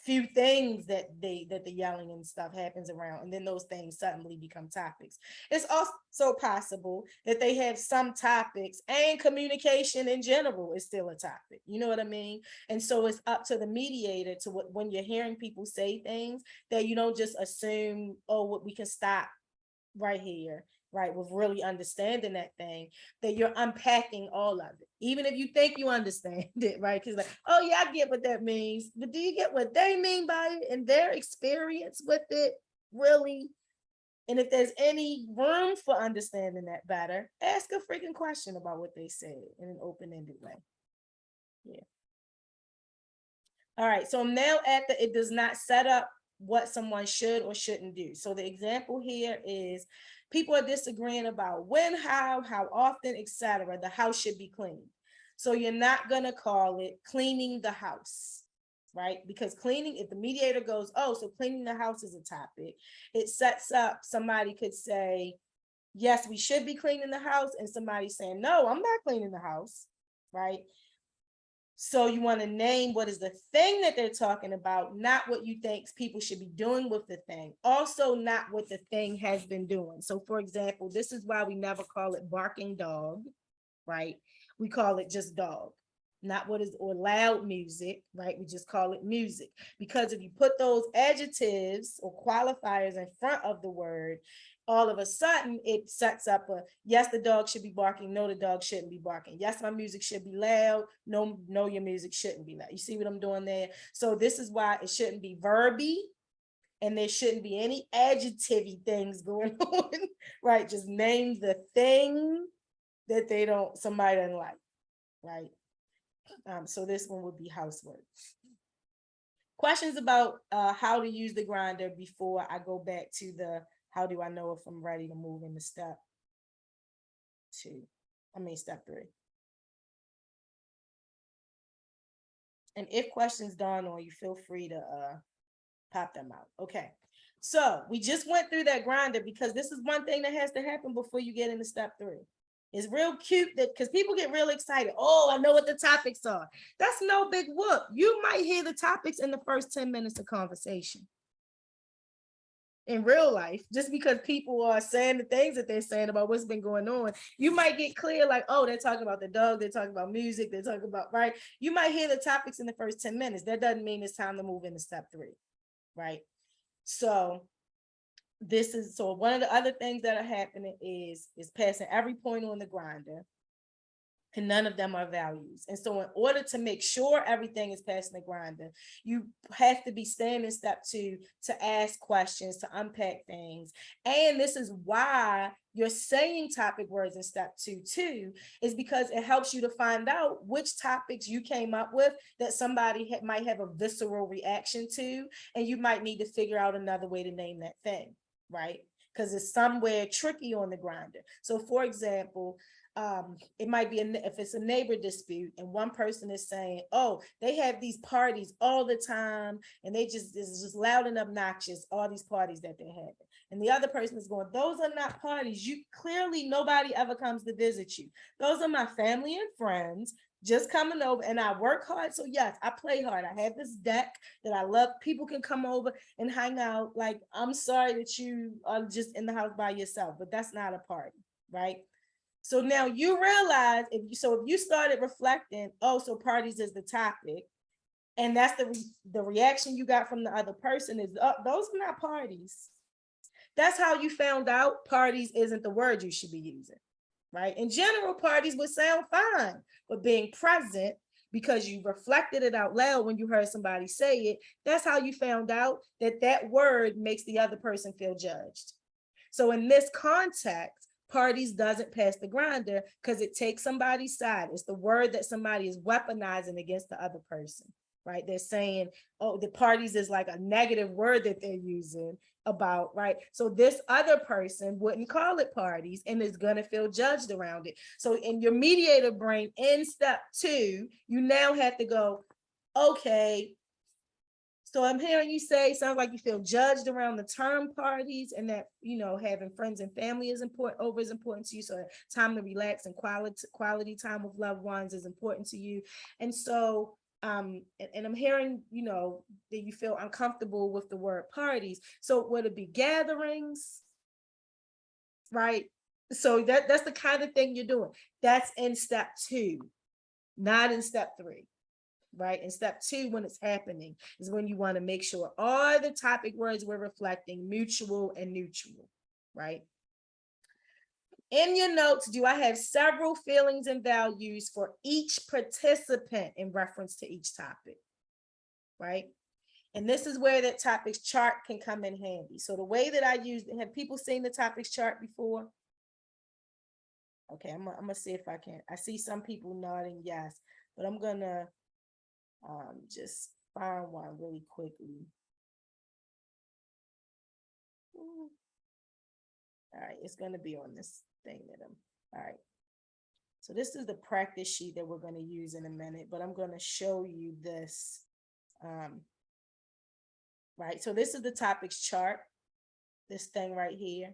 few things that the yelling and stuff happens around, and then those things suddenly become topics. It's also possible that they have some topics, and communication in general is still a topic. You know what I mean? And so it's up to the mediator to, when you're hearing people say things, that you don't just assume, oh, we can stop right here, right, with really understanding that thing, that you're unpacking all of it, even if you think you understand it, right? Because like, oh yeah, I get what that means, but do you get what they mean by it and their experience with it, really? And if there's any room for understanding that better, ask a freaking question about what they said in an open-ended way. Yeah. All right, so I'm now at the, it does not set up what someone should or shouldn't do. So the example here is, people are disagreeing about when, how often, etc. the house should be cleaned. So you're not going to call it cleaning the house, right? Because cleaning, if the mediator goes, oh, so cleaning the house is a topic, it sets up, somebody could say, yes, we should be cleaning the house, and somebody saying, no, I'm not cleaning the house, right? So you want to name what is the thing that they're talking about, not what you think people should be doing with the thing. Also, not what the thing has been doing. So for example, this is why we never call it barking dog, right? We call it just dog, not what is, or loud music, right? We just call it music. Because if you put those adjectives or qualifiers in front of the word, all of a sudden it sets up a, yes, the dog should be barking, no, the dog shouldn't be barking. Yes, my music should be loud, no, your music shouldn't be loud. You see what I'm doing there? So this is why it shouldn't be verby, and there shouldn't be any adjective-y things going on, right? Just name the thing that they don't, somebody doesn't like, right? So this one would be housework. Questions about how to use the grinder before I go back to the, how do I know if I'm ready to move into step 3? And if questions dawn on you, feel free to pop them out. Okay. So we just went through that grinder, because this is one thing that has to happen before you get into step 3. It's real cute that, because people get real excited. Oh, I know what the topics are. That's no big whoop. You might hear the topics in the first 10 minutes of conversation. In real life, just because people are saying the things that they're saying about what's been going on, you might get clear, like, oh, they're talking about the dog, they're talking about music, they're talking about, right? You might hear the topics in the first 10 minutes. That doesn't mean it's time to move into step 3, right? So this is, so one of the other things that are happening is passing every point on the grinder. and none of them are values. And so in order to make sure everything is passing the grinder, you have to be staying in step 2 to ask questions, to unpack things. And this is why you're saying topic words in step 2 too, is because it helps you to find out which topics you came up with that somebody might have a visceral reaction to, and you might need to figure out another way to name that thing, right? Because it's somewhere tricky on the grinder. So for example, it might be if it's a neighbor dispute and one person is saying, oh, they have these parties all the time and it's just loud and obnoxious, all these parties that they're having. And the other person is going, those are not parties. You clearly, nobody ever comes to visit you. Those are my family and friends just coming over, and I work hard. So yes, I play hard. I have this deck that I love. People can come over and hang out. Like, I'm sorry that you are just in the house by yourself, but that's not a party, right? So now you realize if you started reflecting, oh, so parties is the topic, and that's the reaction you got from the other person is, oh, those are not parties. That's how you found out parties isn't the word you should be using, right? In general, parties would sound fine, but being present because you reflected it out loud when you heard somebody say it, that's how you found out that that word makes the other person feel judged. So in this context, parties doesn't pass the grinder because it takes somebody's side. It's the word that somebody is weaponizing against the other person, right? They're saying, oh, the parties is like a negative word that they're using about, right? So this other person wouldn't call it parties and is going to feel judged around it. So in your mediator brain, in step 2, you now have to go, okay, so I'm hearing you say, sounds like you feel judged around the term parties, and that, you know, having friends and family is important to you. So time to relax and quality time with loved ones is important to you. And so, and I'm hearing, you know, that you feel uncomfortable with the word parties. So would it be gatherings, right? So that's the kind of thing you're doing. That's in step 2, not in step 3. Right? In step 2, when it's happening, is when you want to make sure all the topic words we're reflecting mutual and neutral, right? In your notes, do I have several feelings and values for each participant in reference to each topic, right? And this is where that topics chart can come in handy. So the way that I use, have people seen the topics chart before? Okay, I'm gonna see if I can. I see some people nodding yes, but I'm gonna just find one really quickly. All right, it's going to be on this thing that all right. So this is the practice sheet that we're going to use in a minute, but I'm going to show you this. Right, so this is the topics chart, this thing right here.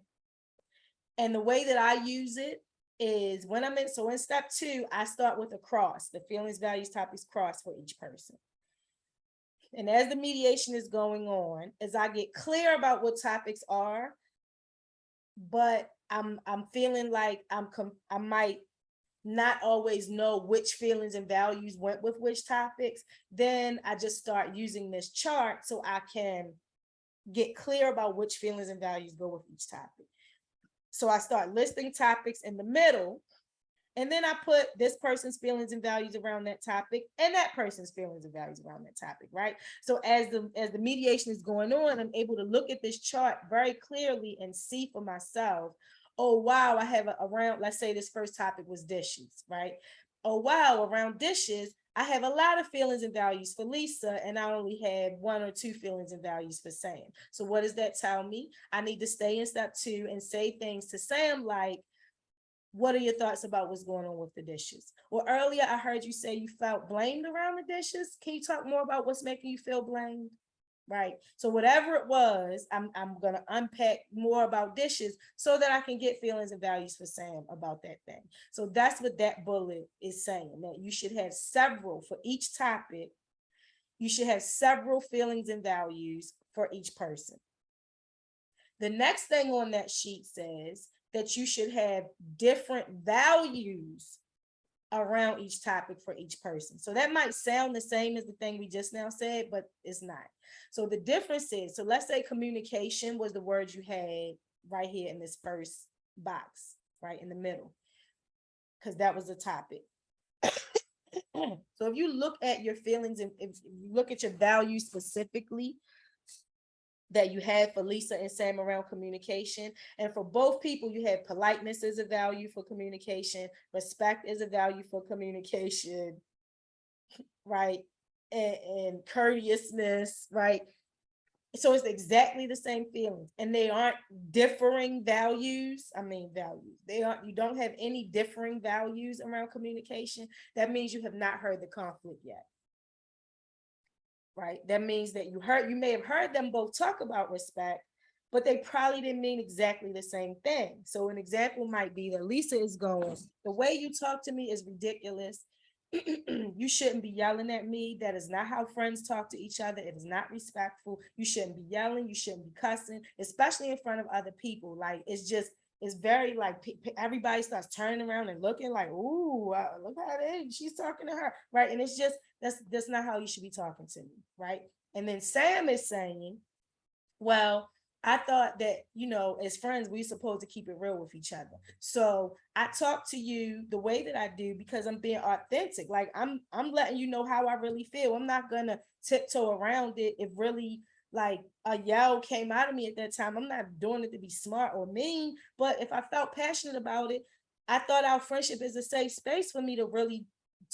And the way that I use it is when I'm in step 2, I start with a cross, the feelings, values, topics cross for each person. And as the mediation is going on, as I get clear about what topics are, but I'm feeling like I might not always know which feelings and values went with which topics, then I just start using this chart so I can get clear about which feelings and values go with each topic. So I start listing topics in the middle, and then I put this person's feelings and values around that topic and that person's feelings and values around that topic, right? So as the mediation is going on, I'm able to look at this chart very clearly and see for myself, oh, wow, I have around, let's say this first topic was dishes, right? Oh, wow, around dishes, I have a lot of feelings and values for Lisa, and I only have 1 or 2 feelings and values for Sam. So what does that tell me? I need to stay in step 2 and say things to Sam like, what are your thoughts about what's going on with the dishes? Well, earlier I heard you say you felt blamed around the dishes. Can you talk more about what's making you feel blamed? Right. So whatever it was, I'm going to unpack more about dishes so that I can get feelings and values for Sam about that thing. So that's what that bullet is saying, that you should have several for each topic. You should have several feelings and values for each person. The next thing on that sheet says that you should have different values around each topic for each person. So that might sound the same as the thing we just now said, but it's not. So the difference is, so let's say communication was the word you had right here in this first box, right in the middle, because that was the topic. So if you look at your feelings and if you look at your values specifically that you have for Lisa and Sam around communication, and for both people, you have politeness as a value for communication, respect as a value for communication, right? And courteousness, right? So it's exactly the same feelings, and they aren't differing values. I mean, values. They aren't, you don't have any differing values around communication. That means you have not heard the conflict yet. Right? That means that you may have heard them both talk about respect, but they probably didn't mean exactly the same thing. So an example might be that Lisa is going, the way you talk to me is ridiculous. You shouldn't be yelling at me. That is not how friends talk to each other. It is not respectful. You shouldn't be yelling. You shouldn't be cussing, especially in front of other people. Like, it's very like everybody starts turning around and looking like, ooh, look how she's talking to her, right? And it's just, that's not how you should be talking to me, right? And then Sam is saying, well, I thought that, as friends, we're supposed to keep it real with each other. So I talk to you the way that I do because I'm being authentic. Like I'm letting you know how I really feel. I'm not gonna tiptoe around it. If really like a yell came out of me at that time, I'm not doing it to be smart or mean. But if I felt passionate about it, I thought our friendship is a safe space for me to really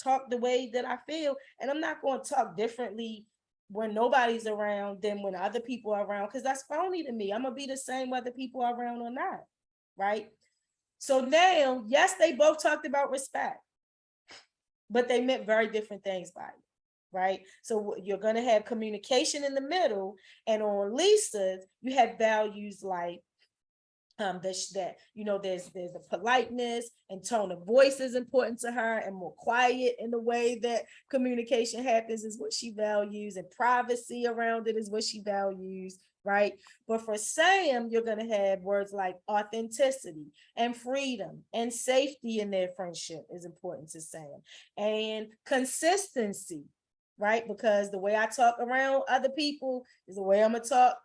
talk the way that I feel. And I'm not going to talk differently when nobody's around than when other people are around, because that's phony to me. I'm gonna be the same whether people are around or not, right? So now, yes, they both talked about respect, but they meant very different things by it, right? So you're gonna have communication in the middle, and on Lisa's, you have values like there's a politeness and tone of voice is important to her, and more quiet in the way that communication happens is what she values, and privacy around it is what she values, right? But for Sam, you're going to have words like authenticity and freedom and safety in their friendship is important to Sam, and consistency, right? Because the way I talk around other people is the way I'm gonna talk.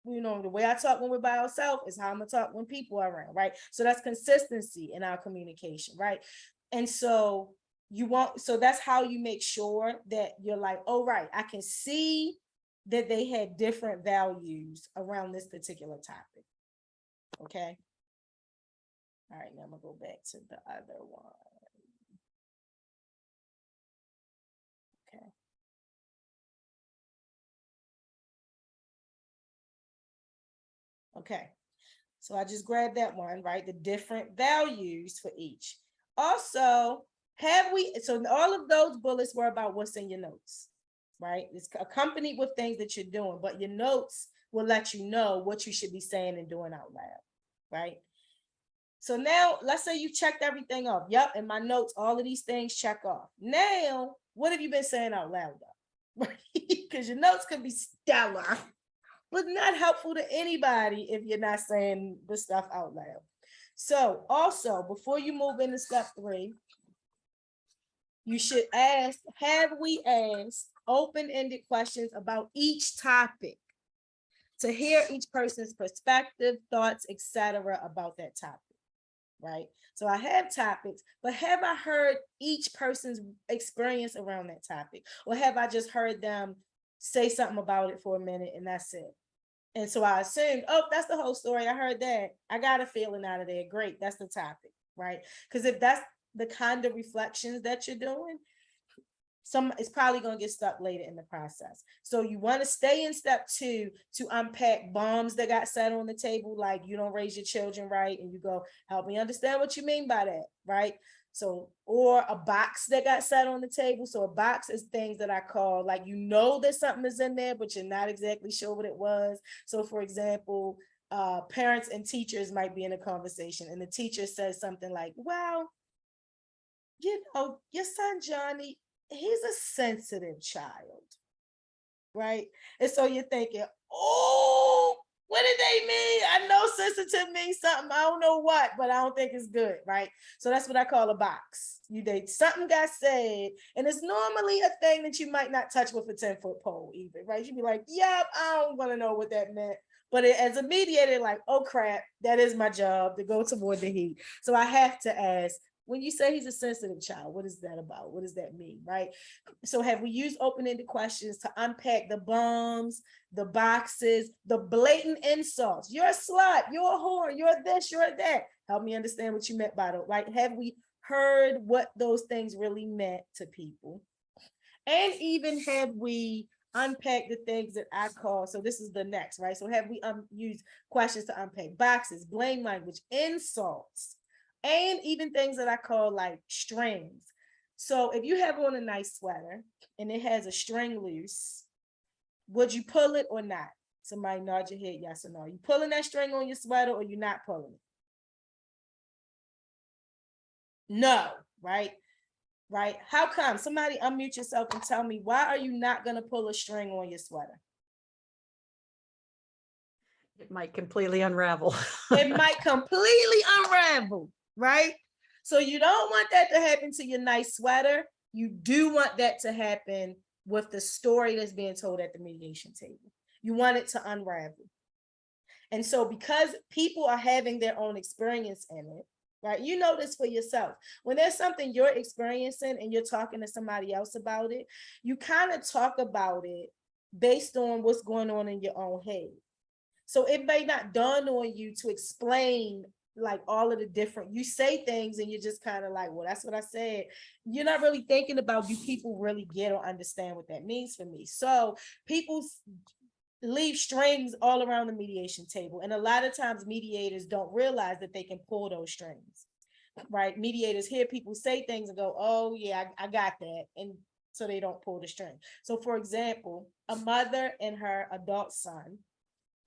The way I talk when we're by ourselves is how I'm gonna talk when people are around, right? So that's consistency in our communication, right? And so that's how you make sure that you're like, oh, right, I can see that they had different values around this particular topic. Okay. All right, now I'm gonna go back to the other one. Okay. Okay, so I just grabbed that one, right? The different values for each. Also, so all of those bullets were about what's in your notes, right? It's accompanied with things that you're doing, but your notes will let you know what you should be saying and doing out loud, right? So now let's say you checked everything off. Yep, in my notes, all of these things check off. Now, what have you been saying out loud though? Because your notes could be stellar, but not helpful to anybody if you're not saying the stuff out loud. So also, before you move into step 3, you should ask, have we asked open-ended questions about each topic to hear each person's perspective, thoughts, etc. about that topic, right? So I have topics, but have I heard each person's experience around that topic? Or have I just heard them say something about it for a minute and that's it? And so I assumed, oh, that's the whole story. I heard that. I got a feeling out of there. Great. That's the topic, right? Because if that's the kind of reflections that you're doing, it's probably going to get stuck later in the process. So you want to stay in step 2 to unpack bombs that got set on the table, like you don't raise your children right, and you go, help me understand what you mean by that, right? So, or a box that got set on the table. So a box is things that I call, like, that something is in there, but you're not exactly sure what it was. So for example, parents and teachers might be in a conversation and the teacher says something like, well, your son, Johnny, he's a sensitive child, right? And so you're thinking, oh, what did they mean? I know sensitive means something. I don't know what, but I don't think it's good, right? So that's what I call a box. Something got said, and it's normally a thing that you might not touch with a 10-foot pole even, right? You'd be like, yep, I don't want to know what that meant. But as a mediator, like, oh crap, that is my job to go toward the heat. So I have to ask, when you say he's a sensitive child, what is that about? What does that mean, right? So have we used open-ended questions to unpack the bums, the boxes, the blatant insults? You're a slut, you're a whore, you're this, you're that. Help me understand what you meant by that, right? Have we heard what those things really meant to people? And even have we unpacked the things that I call, so this is the next, right? So have we used questions to unpack boxes, blame language, insults, and even things that I call like strings. So if you have on a nice sweater and it has a string loose, would you pull it or not? Somebody nod your head, yes or no. You pulling that string on your sweater or you're not pulling it? No, right? Right? How come? Somebody unmute yourself and tell me, why are you not going to pull a string on your sweater? It might completely unravel. It might completely unravel, right? So you don't want that to happen to your nice sweater. You do want that to happen with the story that's being told at the mediation table. You want it to unravel. And so because people are having their own experience in it, right? You know this for yourself. When there's something you're experiencing and you're talking to somebody else about it, you kind of talk about it based on what's going on in your own head. So it may not dawn on you to explain like all of the different, you say things and you're just kind of like, well, that's what I said. You're not really thinking about, do people really get or understand what that means for me? So people leave strings all around the mediation table. And a lot of times mediators don't realize that they can pull those strings, right? Mediators hear people say things and go, oh yeah, I got that. And so they don't pull the string. So for example, a mother and her adult son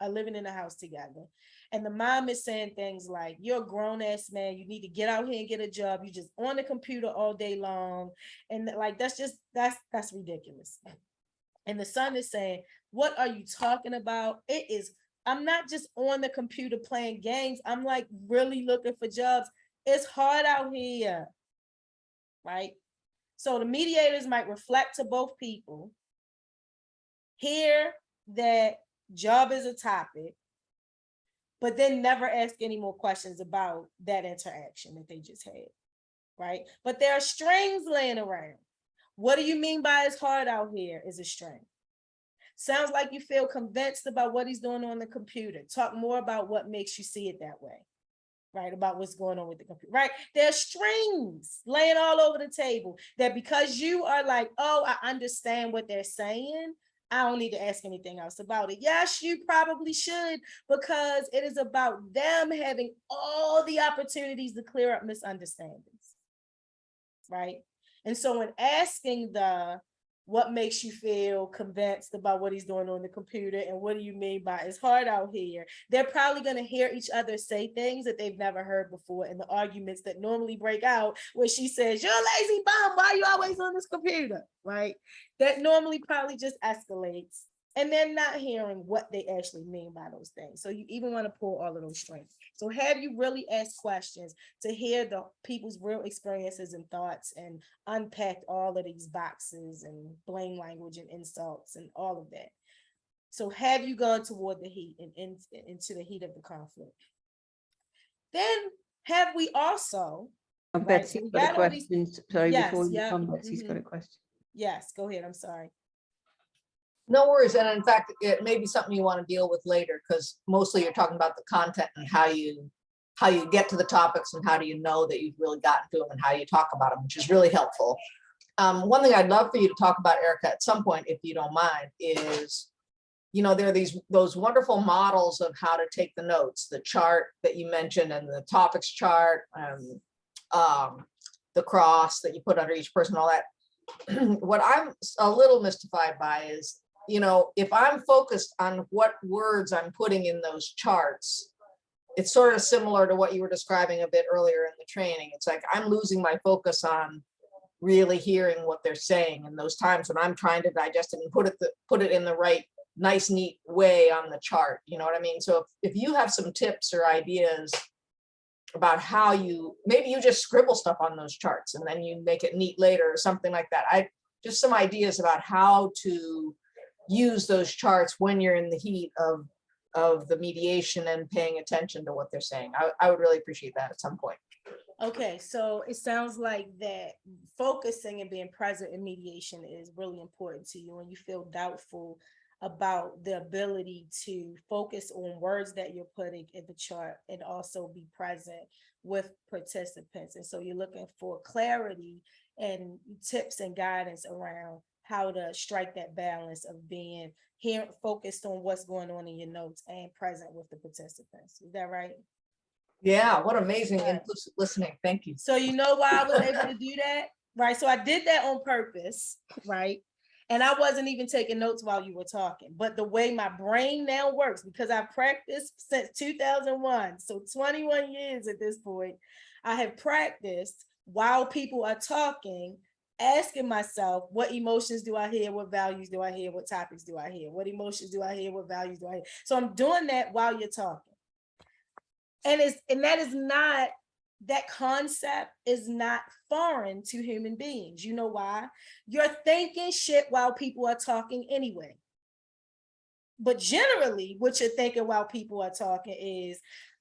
are living in a house together. And the mom is saying things like, you're a grown ass man, you need to get out here and get a job. You just on the computer all day long. And like, that's ridiculous. And the son is saying, what are you talking about? I'm not just on the computer playing games. I'm like really looking for jobs. It's hard out here, right? So the mediators might reflect to both people, hear that job is a topic, but then never ask any more questions about that interaction that they just had, right? But there are strings laying around. What do you mean by it's hard out here is a string? Sounds like you feel convinced about what he's doing on the computer. Talk more about what makes you see it that way, right? About what's going on with the computer, right? There's strings laying all over the table that because you are like, oh, I understand what they're saying, I don't need to ask anything else about it. Yes, you probably should, because it is about them having all the opportunities to clear up misunderstandings, right? And so when asking what makes you feel convinced about what he's doing on the computer and what do you mean by it's hard out here, they're probably going to hear each other say things that they've never heard before in the arguments that normally break out where she says, you're a lazy bum, why are you always on this computer, right? That normally probably just escalates, and they're not hearing what they actually mean by those things. So you even want to pull all of those strings. So have you really asked questions to hear the people's real experiences and thoughts and unpacked all of these boxes and blame language and insults and all of that? So have you gone toward the heat and into the heat of the conflict? Then have we also, Betsy's got a question. Sorry, yes, before you yeah, come, Betsy's got a question. Yes, go ahead, I'm sorry. No worries. And in fact, it may be something you want to deal with later, because mostly you're talking about the content and how you get to the topics and how do you know that you've really gotten to them and how you talk about them, which is really helpful. One thing I'd love for you to talk about, Erica, at some point, if you don't mind, is, you know, there are those wonderful models of how to take the notes, the chart that you mentioned and the topics chart, the cross that you put under each person, all that. What I'm a little mystified by is, you know, if I'm focused on what words I'm putting in those charts, it's sort of similar to what you were describing a bit earlier in the training. It's like I'm losing my focus on really hearing what they're saying in those times when I'm trying to digest it and put it in the right, nice, neat way on the chart. You know what I mean? So if you have some tips or ideas about how maybe you just scribble stuff on those charts and then you make it neat later or something like that. Just some ideas about how to use those charts when you're in the heat of the mediation and paying attention to what they're saying. I would really appreciate that at some point. Okay, so it sounds like that focusing and being present in mediation is really important to you, and you feel doubtful about the ability to focus on words that you're putting in the chart and also be present with participants. And so you're looking for clarity and tips and guidance around how to strike that balance of being here focused on what's going on in your notes and present with the participants. Is that right? Yeah, what amazing Right. implicit listening. Thank you. So you know why I was able to do that, right? So I did that on purpose, right? And I wasn't even taking notes while you were talking, but the way my brain now works, because I've practiced since 2001, so 21 years at this point, I have practiced while people are talking, asking myself, what emotions do I hear? What values do I hear? What topics do I hear? What emotions do I hear? What values do I hear? So I'm doing that while you're talking. And that concept is not foreign to human beings. You know why? You're thinking shit while people are talking anyway. But generally, what you're thinking while people are talking is,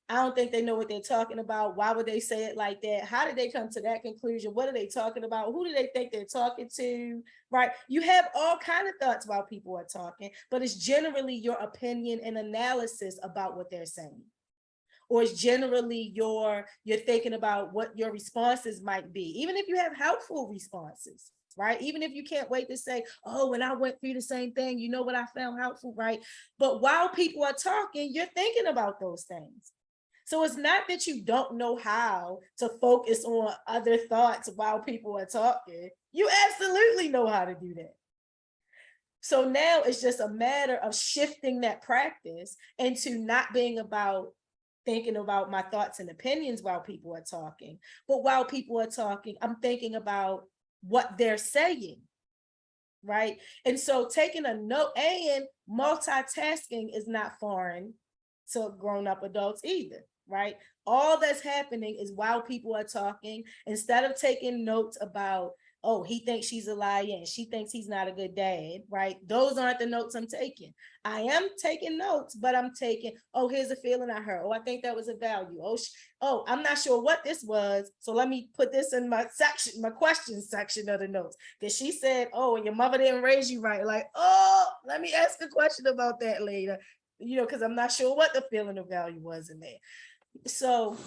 I don't think they know what they're talking about. Why would they say it like that? How did they come to that conclusion? What are they talking about? Who do they think they're talking to? Right? You have all kinds of thoughts while people are talking, but it's generally your opinion and analysis about what they're saying. Or it's generally you're thinking about what your responses might be, even if you have helpful responses, right? Even if you can't wait to say, oh, when I went through the same thing, you know what I found helpful, right? But while people are talking, you're thinking about those things. So it's not that you don't know how to focus on other thoughts while people are talking. You absolutely know how to do that. So now it's just a matter of shifting that practice into not being about thinking about my thoughts and opinions while people are talking, but while people are talking, I'm thinking about what they're saying, right? And so taking a note and multitasking is not foreign to grown-up adults either, right? All that's happening is while people are talking, instead of taking notes about, oh, he thinks she's a liar and she thinks he's not a good dad, right? Those aren't the notes I'm taking. I am taking notes, but I'm taking, oh, here's a feeling I heard. Oh, I think that was a value. Oh, I'm not sure what this was. So let me put this in my section, my question section of the notes. Because she said, oh, and your mother didn't raise you right. Like, oh, let me ask a question about that later. You know, because I'm not sure what the feeling of value was in there. So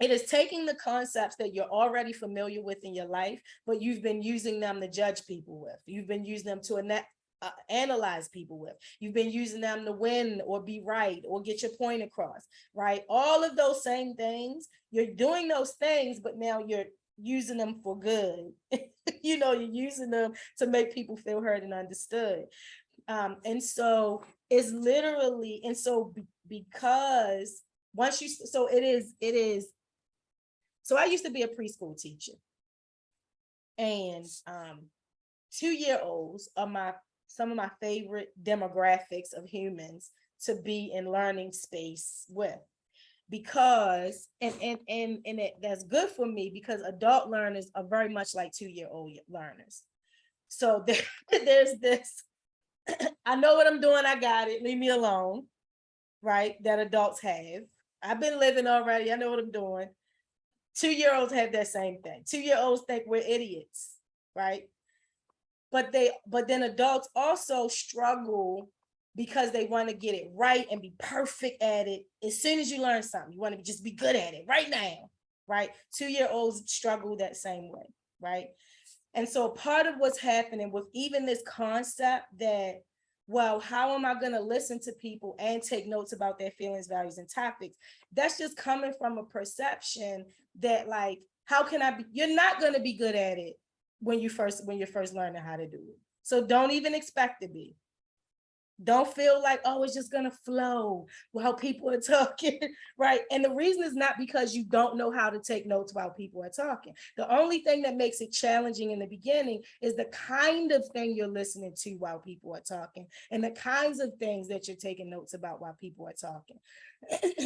it is taking the concepts that you're already familiar with in your life, but you've been using them to judge people with. You've been using them to analyze people with. You've been using them to win or be right or get your point across, right? All of those same things, you're doing those things, but now you're using them for good. You know, you're using them to make people feel heard and understood. And so it's literally, and so because once you, so it is, so I used to be a preschool teacher, and 2-year-olds are some of my favorite demographics of humans to be in learning space with, because that's good for me because adult learners are very much like 2-year-old learners. So there's this, I know what I'm doing, I got it, leave me alone, right? That adults have. I've been living already, I know what I'm doing. 2-year-olds have that same thing. 2-year-olds think we're idiots, right? But then adults also struggle because they want to get it right and be perfect at it. As soon as you learn something, you want to just be good at it right now, right? 2-year-olds struggle that same way, right? And so part of what's happening with even this concept that, well, how am I going to listen to people and take notes about their feelings, values, and topics? That's just coming from a perception that, like, how can I be? You're not going to be good at it when you're first learning how to do it. So don't even expect to be. Don't feel like, oh, it's just gonna flow while people are talking, right? And the reason is not because you don't know how to take notes while people are talking. The only thing that makes it challenging in the beginning is the kind of thing you're listening to while people are talking and the kinds of things that you're taking notes about while people are talking.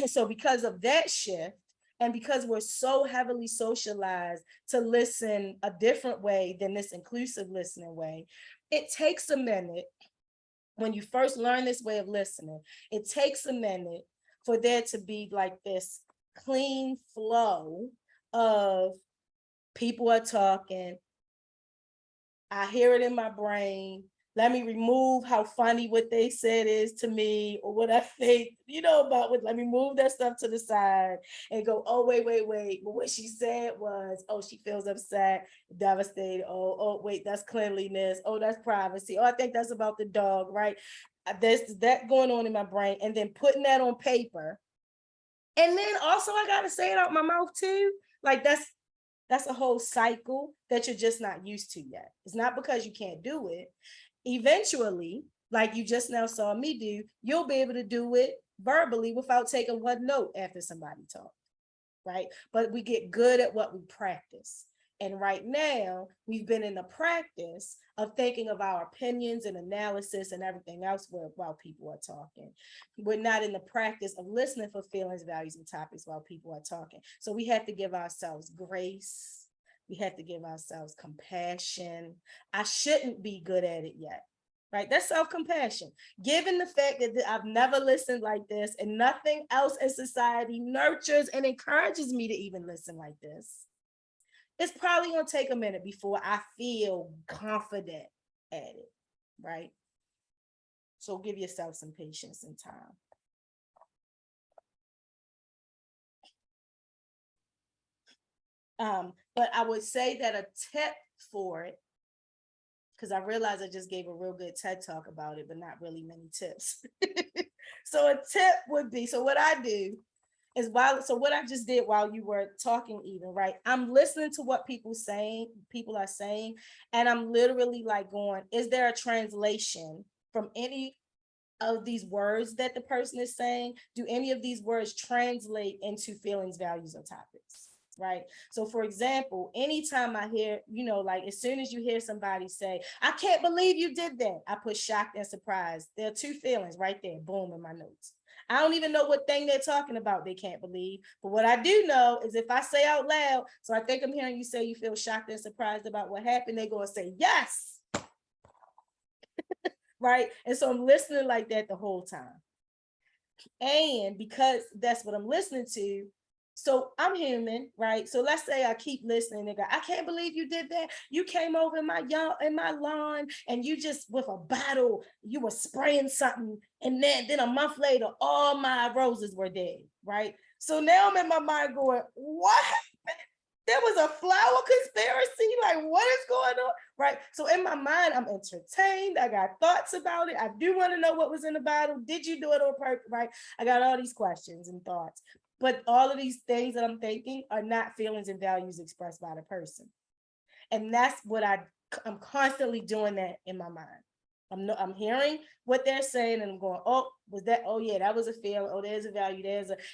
So because of that shift, and because we're so heavily socialized to listen a different way than this inclusive listening way, it takes a minute. When you first learn this way of listening, it takes a minute for there to be like this clean flow of people are talking. I hear it in my brain. Let me remove how funny what they said is to me or what I think, about what, let me move that stuff to the side and go, oh, wait. But what she said was, oh, she feels upset, devastated. Oh, wait, that's cleanliness. Oh, that's privacy. Oh, I think that's about the dog, right? There's that going on in my brain, and then putting that on paper. And then also I got to say it out my mouth too. Like that's a whole cycle that you're just not used to yet. It's not because you can't do it. Eventually, like you just now saw me do, you'll be able to do it verbally without taking one note after somebody talks, right? But we get good at what we practice. And right now, we've been in the practice of thinking of our opinions and analysis and everything else while people are talking. We're not in the practice of listening for feelings, values, and topics while people are talking. So we have to give ourselves grace. We have to give ourselves compassion. I shouldn't be good at it yet. Right? That's self-compassion. Given the fact that I've never listened like this and nothing else in society nurtures and encourages me to even listen like this, it's probably going to take a minute before I feel confident at it, right? So give yourself some patience and time. But I would say that a tip for it, because I realized I just gave a real good TED talk about it, but not really many tips. So a tip would be, so what I do is what I just did while you were talking even, right? I'm listening to what people are saying, and I'm literally like going, is there a translation from any of these words that the person is saying? Do any of these words translate into feelings, values, or topics? Right. So for example, anytime I hear, like as soon as you hear somebody say, I can't believe you did that, I put shocked and surprised. There are two feelings right there, boom, in my notes. I don't even know what thing they're talking about, they can't believe. But what I do know is if I say out loud, so I think I'm hearing you say you feel shocked and surprised about what happened, they're going to say, yes. Right. And so I'm listening like that the whole time. And because that's what I'm listening to, so I'm human, right? So let's say I keep listening and go, I can't believe you did that. You came over in my lawn and you just with a bottle, you were spraying something. And then a month later, all my roses were dead, right? So now I'm in my mind going, what happened? There was a flower conspiracy. Like, what is going on? Right. So in my mind, I'm entertained. I got thoughts about it. I do want to know what was in the bottle. Did you do it on purpose? Right. I got all these questions and thoughts. But all of these things that I'm thinking are not feelings and values expressed by the person. And that's what I'm constantly doing that in my mind. I'm hearing what they're saying and I'm going, oh, was that? Oh yeah, that was a feeling. Oh, there's a value.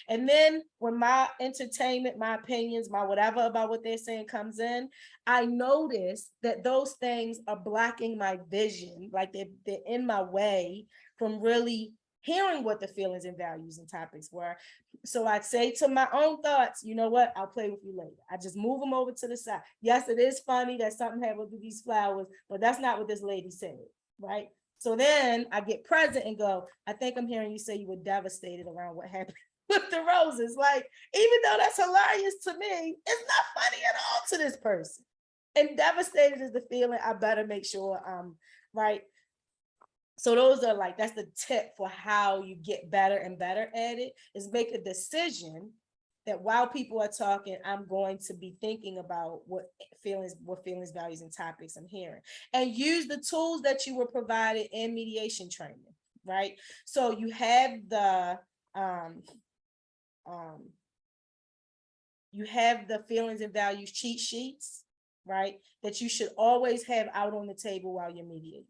And then when my entertainment, my opinions, my whatever about what they're saying comes in, I notice that those things are blocking my vision. Like they're in my way from really hearing what the feelings and values and topics were. So I'd say to my own thoughts, you know what? I'll play with you later. I just move them over to the side. Yes, it is funny that something happened with these flowers, but that's not what this lady said, right? So then I get present and go, I think I'm hearing you say you were devastated around what happened with the roses. Like, even though that's hilarious to me, it's not funny at all to this person. And devastated is the feeling. I better make sure I'm right. So those are like, that's the tip for how you get better and better at it, is make a decision that while people are talking, I'm going to be thinking about what feelings, values, and topics I'm hearing, and use the tools that you were provided in mediation training, right? So you have the feelings and values cheat sheets, right? That you should always have out on the table while you're mediating.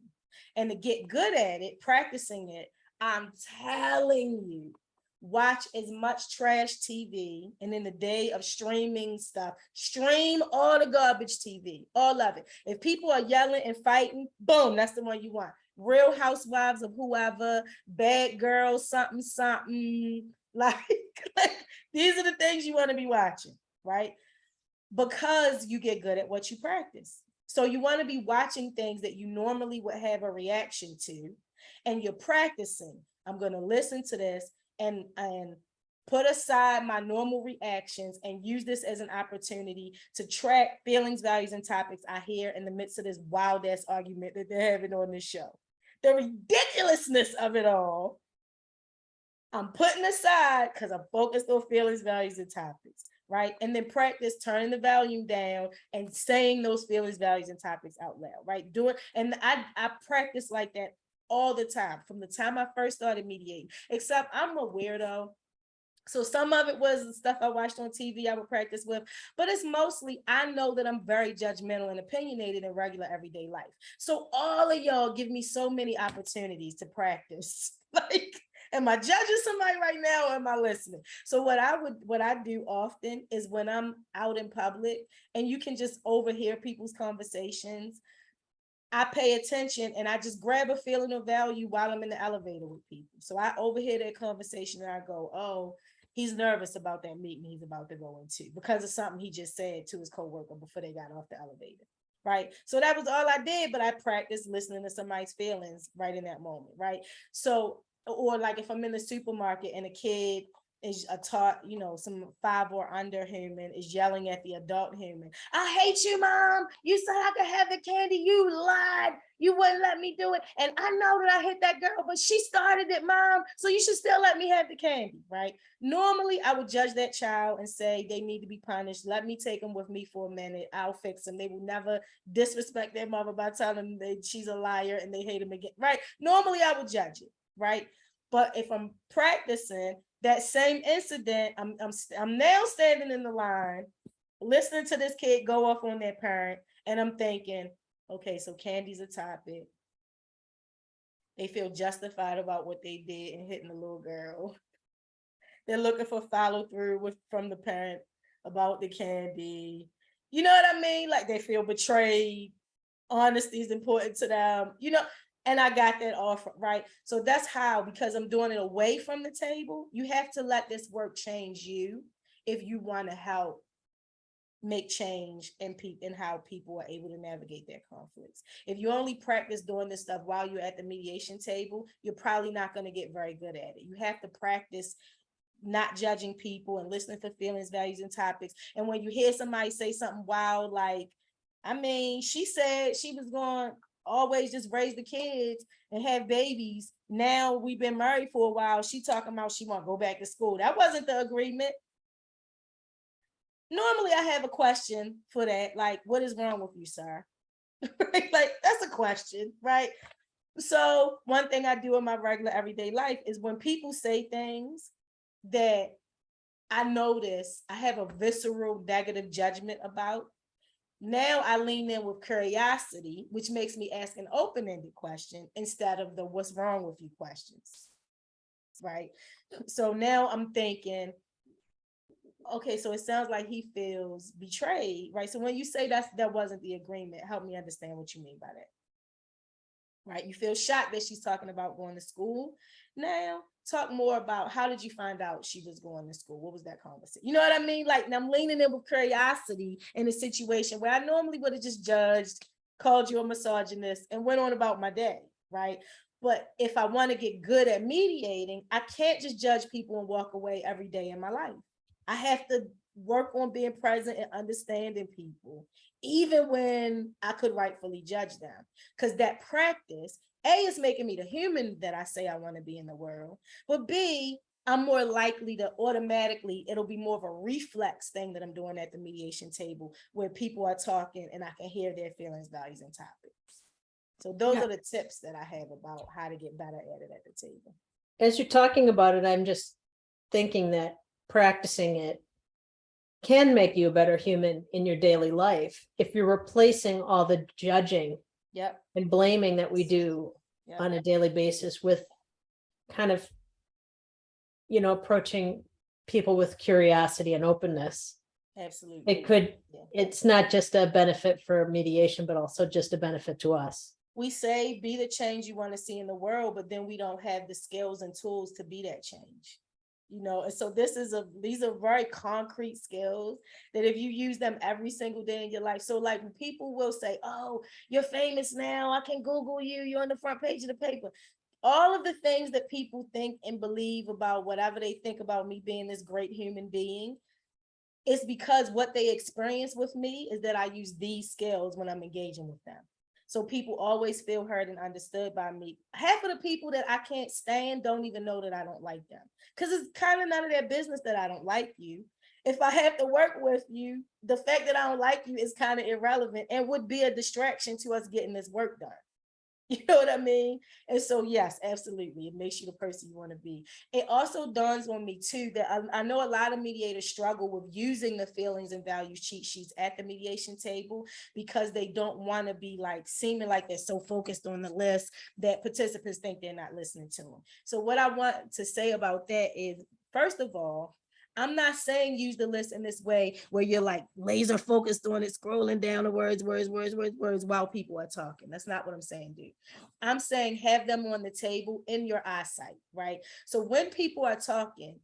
And to get good at it, practicing it, I'm telling you, watch as much trash TV. And in the day of streaming stuff, stream all the garbage TV, all of it. If people are yelling and fighting, boom, that's the one you want. Real Housewives of whoever, Bad Girls, something. Like these are the things you want to be watching, right? Because you get good at what you practice. So you want to be watching things that you normally would have a reaction to, and you're practicing. I'm going to listen to this and put aside my normal reactions and use this as an opportunity to track feelings, values, and topics I hear in the midst of this wild ass argument that they're having on this show. The ridiculousness of it all, I'm putting aside because I'm focused on feelings, values, and topics, right? And then practice turning the volume down and saying those feelings, values, and topics out loud, right? And I practice like that all the time, from the time I first started mediating, except I'm a weirdo. So some of it was the stuff I watched on TV I would practice with, but it's mostly, I know that I'm very judgmental and opinionated in regular everyday life. So all of y'all give me so many opportunities to practice. Like, am I judging somebody right now, or am I listening? So what I do often is when I'm out in public and you can just overhear people's conversations, I pay attention and I just grab a feeling of value while I'm in the elevator with people. So I overhear their conversation and I go, oh, he's nervous about that meeting he's about to go into because of something he just said to his coworker before they got off the elevator, right? So that was all I did, but I practiced listening to somebody's feelings right in that moment, right? So, or like if I'm in the supermarket and a kid is some 5 or under human is yelling at the adult human. I hate you, mom. You said I could have the candy. You lied. You wouldn't let me do it. And I know that I hit that girl, but she started it, mom. So you should still let me have the candy, right? Normally, I would judge that child and say they need to be punished. Let me take them with me for a minute. I'll fix them. They will never disrespect their mother by telling them that she's a liar and they hate him again, right? Normally, I would judge it, right? But if I'm practicing that same incident, I'm now standing in the line, listening to this kid go off on their parent, and I'm thinking, okay, so candy's a topic. They feel justified about what they did and hitting the little girl. They're looking for follow through from the parent about the candy. You know what I mean? Like they feel betrayed. Honesty is important to them, and I got that off, right? So that's how, because I'm doing it away from the table, you have to let this work change you if you want to help make change in how people are able to navigate their conflicts. If you only practice doing this stuff while you're at the mediation table, you're probably not going to get very good at it. You have to practice not judging people and listening for feelings, values, and topics. And when you hear somebody say something wild, like, she said she was going to always just raise the kids and have babies. Now we've been married for a while. She talking about she want to go back to school. That wasn't the agreement. Normally I have a question for that. Like, what is wrong with you, sir? Like, that's a question, right? So one thing I do in my regular everyday life is when people say things that I notice I have a visceral negative judgment about, now I lean in with curiosity, which makes me ask an open-ended question instead of the what's wrong with you questions, right? So now I'm thinking, okay, so it sounds like he feels betrayed, right? So when you say that wasn't the agreement, help me understand what you mean by that. Right? You feel shocked that she's talking about going to school. Now, talk more about how did you find out she was going to school? What was that conversation? You know what I mean? Like, I'm leaning in with curiosity in a situation where I normally would have just judged, called you a misogynist, and went on about my day, right? But if I want to get good at mediating, I can't just judge people and walk away every day in my life. I have to work on being present and understanding people, even when I could rightfully judge them. Because that practice, A, is making me the human that I say I want to be in the world, but B, I'm more likely to it'll be more of a reflex thing that I'm doing at the mediation table where people are talking and I can hear their feelings, values, and topics. So those are the tips that I have about how to get better at it at the table. As you're talking about it, I'm just thinking that practicing it can make you a better human in your daily life if you're replacing all the judging and blaming that we do on a daily basis with kind of, approaching people with curiosity and openness. Absolutely. It's not just a benefit for mediation, but also just a benefit to us. We say be the change you want to see in the world, but then we don't have the skills and tools to be that change. And so these are very concrete skills that if you use them every single day in your life. So like when people will say, oh, you're famous now, I can Google you, you're on the front page of the paper. all of the things that people think and believe about whatever they think about me being this great human being, it's because what they experience with me is that I use these skills when I'm engaging with them. So people always feel heard and understood by me. Half of the people that I can't stand don't even know that I don't like them, because it's kind of none of their business that I don't like you. If I have to work with you, the fact that I don't like you is kind of irrelevant and would be a distraction to us getting this work done. You know what I mean? And so, yes, absolutely. It makes you the person you want to be. It also dawns on me too, that I know a lot of mediators struggle with using the feelings and values cheat sheets at the mediation table, because they don't want to be like seeming like they're so focused on the list that participants think they're not listening to them. So what I want to say about that is, first of all, I'm not saying use the list in this way where you're like laser focused on it, scrolling down the words while people are talking. That's not what I'm saying, dude. I'm saying have them on the table in your eyesight, right? So when people are talking,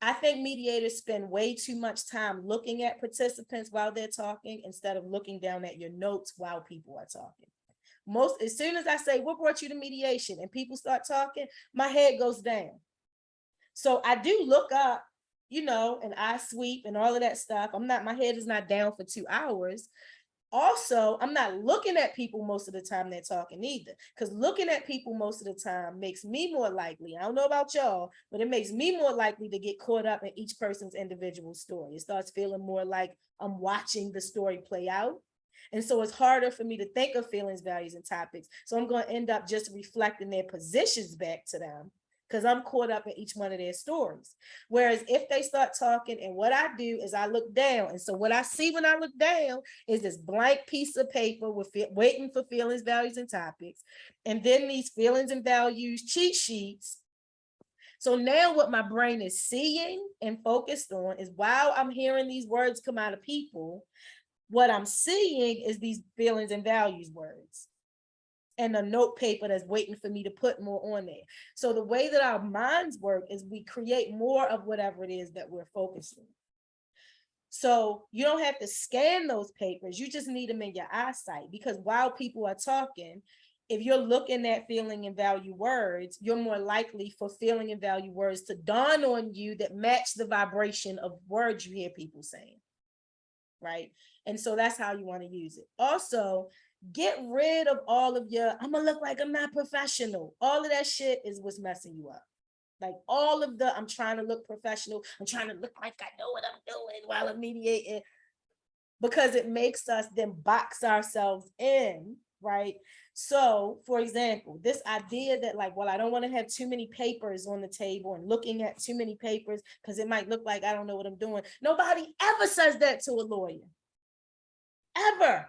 I think mediators spend way too much time looking at participants while they're talking instead of looking down at your notes while people are talking. As soon as I say, what brought you to mediation, and people start talking, my head goes down. So I do look up, and I sweep and all of that stuff. My head is not down for 2 hours. Also, I'm not looking at people most of the time they're talking either, because looking at people most of the time makes me more likely, I don't know about y'all, but it makes me more likely to get caught up in each person's individual story. It starts feeling more like I'm watching the story play out. And so it's harder for me to think of feelings, values, and topics. So I'm going to end up just reflecting their positions back to them, because I'm caught up in each one of their stories. Whereas if they start talking, and what I do is I look down. And so what I see when I look down is this blank piece of paper with waiting for feelings, values, and topics. And then these feelings and values cheat sheets. So now what my brain is seeing and focused on is, while I'm hearing these words come out of people, what I'm seeing is these feelings and values words and a note paper that's waiting for me to put more on there. So the way that our minds work is we create more of whatever it is that we're focused on. So you don't have to scan those papers. You just need them in your eyesight, because while people are talking, if you're looking at feeling and value words, you're more likely for feeling and value words to dawn on you that match the vibration of words you hear people saying, right? And so that's how you want to use it. Also, get rid of all of your, I'm gonna look like I'm not professional. All of that shit is what's messing you up. Like all of the, I'm trying to look professional, I'm trying to look like I know what I'm doing while I'm mediating, because it makes us then box ourselves in, right? So for example, this idea that like, well, I don't want to have too many papers on the table and looking at too many papers because it might look like I don't know what I'm doing. Nobody ever says that to a lawyer. Ever.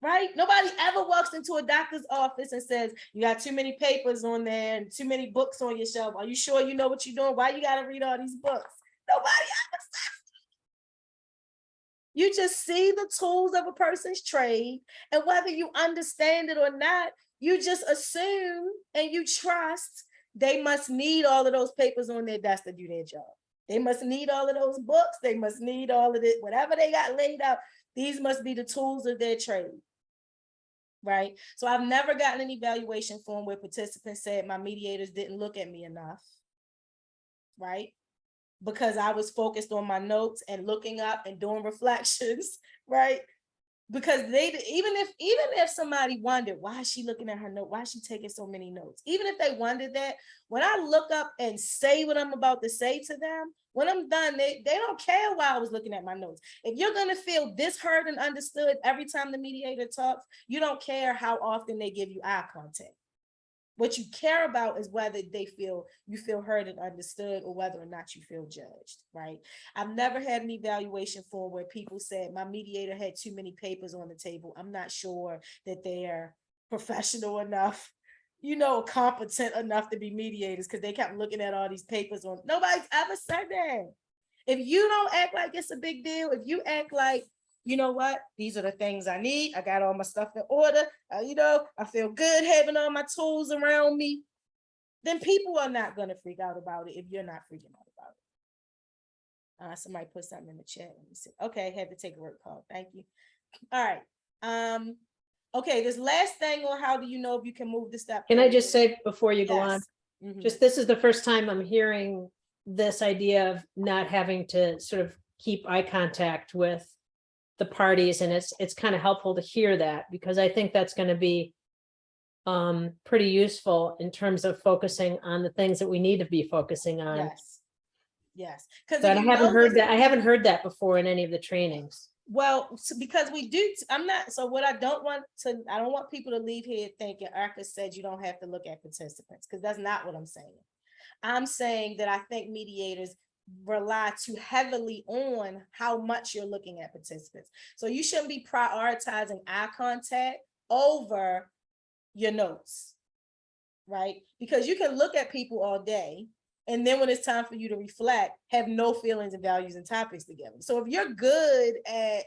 Right? Nobody ever walks into a doctor's office and says, you got too many papers on there and too many books on your shelf. Are you sure you know what you're doing? Why you got to read all these books? Nobody ever says. You just see the tools of a person's trade, and whether you understand it or not, you just assume and you trust they must need all of those papers on their desk to do their job. They must need all of those books. They must need all of it, whatever they got laid out. These must be the tools of their trade. Right? So I've never gotten an evaluation form where participants said my mediators didn't look at me enough, right? Because I was focused on my notes and looking up and doing reflections, right? Because even if somebody wondered, why is she looking at her note? Why is she taking so many notes? Even if they wondered that, when I look up and say what I'm about to say to them, when I'm done, they don't care why I was looking at my notes. If you're going to feel this heard and understood every time the mediator talks, you don't care how often they give you eye contact. What you care about is whether you feel heard and understood, or whether or not you feel judged, right? I've never had an evaluation form where people said my mediator had too many papers on the table. I'm not sure that they're professional enough, competent enough to be mediators, because they kept looking at all these papers on. Nobody's ever said that. If you don't act like it's a big deal, if you act like, you know what, these are the things I need, I got all my stuff in order, I feel good having all my tools around me, then people are not going to freak out about it if you're not freaking out about it. Somebody put something in the chat. Let me see. Okay, had to take a work call. Thank you. All right. Okay, this last thing on how do you know if you can move the step? Can I just forward? say before you go on, Yes. Mhm. just this is the first time I'm hearing this idea of not having to sort of keep eye contact with the parties, and it's kind of helpful to hear that, because I think that's going to be pretty useful in terms of focusing on the things that we need to be focusing on. Yes. Yes. Because But I haven't heard that. I haven't heard that before in any of the trainings. Well, because we do, I'm not, so what I don't want people to leave here thinking Erica said you don't have to look at participants, because that's not what I'm saying. I'm saying that I think mediators rely too heavily on how much you're looking at participants. So you shouldn't be prioritizing eye contact over your notes, right? Because you can look at people all day, and then when it's time for you to reflect, have no feelings and values and topics together. So if you're good at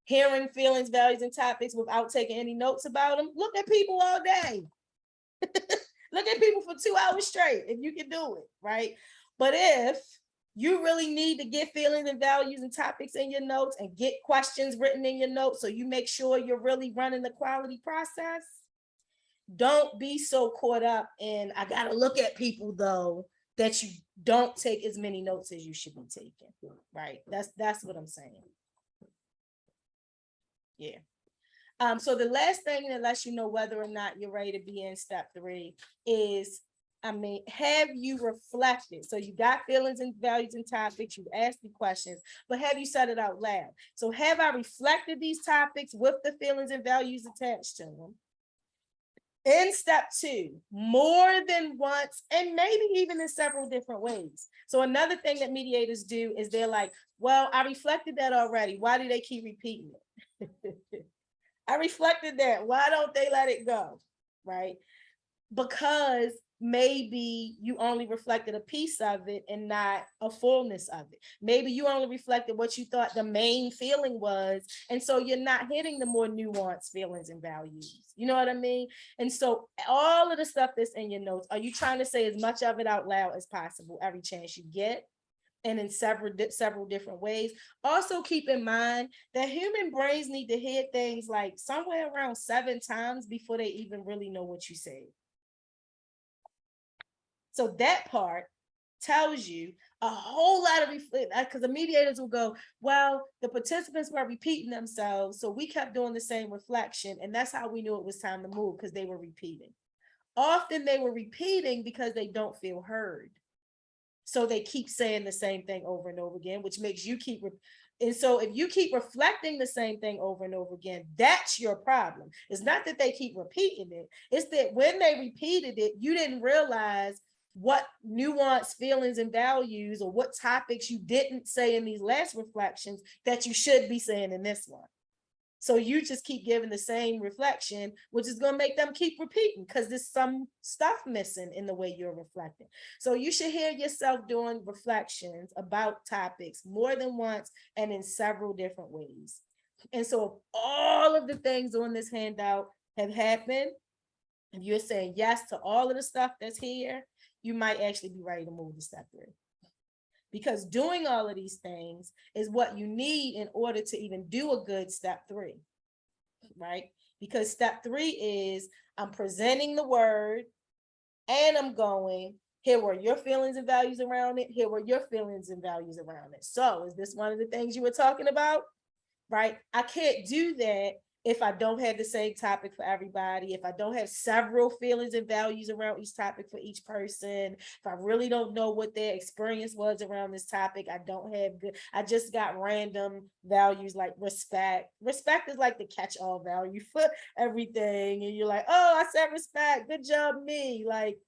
hearing feelings, values, and topics without taking any notes about them, look at people all day. Look at people for 2 hours straight, if you can do it, right? But if you really need to get feelings and values and topics in your notes and get questions written in your notes so you make sure you're really running the quality process, don't be so caught up in, I gotta look at people though, that you don't take as many notes as you should be taking, right? That's what I'm saying. Yeah. So the last thing that lets you know whether or not you're ready to be in step 3 is, have you reflected? So you got feelings and values and topics, you've asked the questions, but have you said it out loud? So have I reflected these topics with the feelings and values attached to them? In step 2, more than once, and maybe even in several different ways. So another thing that mediators do is they're like, well, I reflected that already. Why do they keep repeating it? I reflected that. Why don't they let it go? Right? Because maybe you only reflected a piece of it and not a fullness of it. Maybe you only reflected what you thought the main feeling was. And so you're not hitting the more nuanced feelings and values. You know what I mean? And so all of the stuff that's in your notes, are you trying to say as much of it out loud as possible every chance you get? And in several different ways. Also keep in mind that human brains need to hear things like somewhere around 7 times before they even really know what you said. So that part tells you a whole lot of, because the mediators will go, well, the participants were repeating themselves, so we kept doing the same reflection, and that's how we knew it was time to move, because they were repeating. Often they were repeating because they don't feel heard. So they keep saying the same thing over and over again, which makes you keep, and so if you keep reflecting the same thing over and over again, that's your problem. It's not that they keep repeating it. It's that when they repeated it, you didn't realize what nuanced feelings and values or what topics you didn't say in these last reflections that you should be saying in this one. So you just keep giving the same reflection, which is going to make them keep repeating because there's some stuff missing in the way you're reflecting. So you should hear yourself doing reflections about topics more than once and in several different ways. And so if all of the things on this handout have happened, if you're saying yes to all of the stuff that's here, you might actually be ready to move to step 3. Because doing all of these things is what you need in order to even do a good step 3, right? Because step 3 is I'm presenting the word and I'm going, here were your feelings and values around it. Here were your feelings and values around it. So is this one of the things you were talking about, right? I can't do that if I don't have the same topic for everybody, if I don't have several feelings and values around each topic for each person, if I really don't know what their experience was around this topic, I don't have good, I just got random values like respect. Respect is like the catch-all value for everything. And you're like, oh, I said respect, good job, me. Like,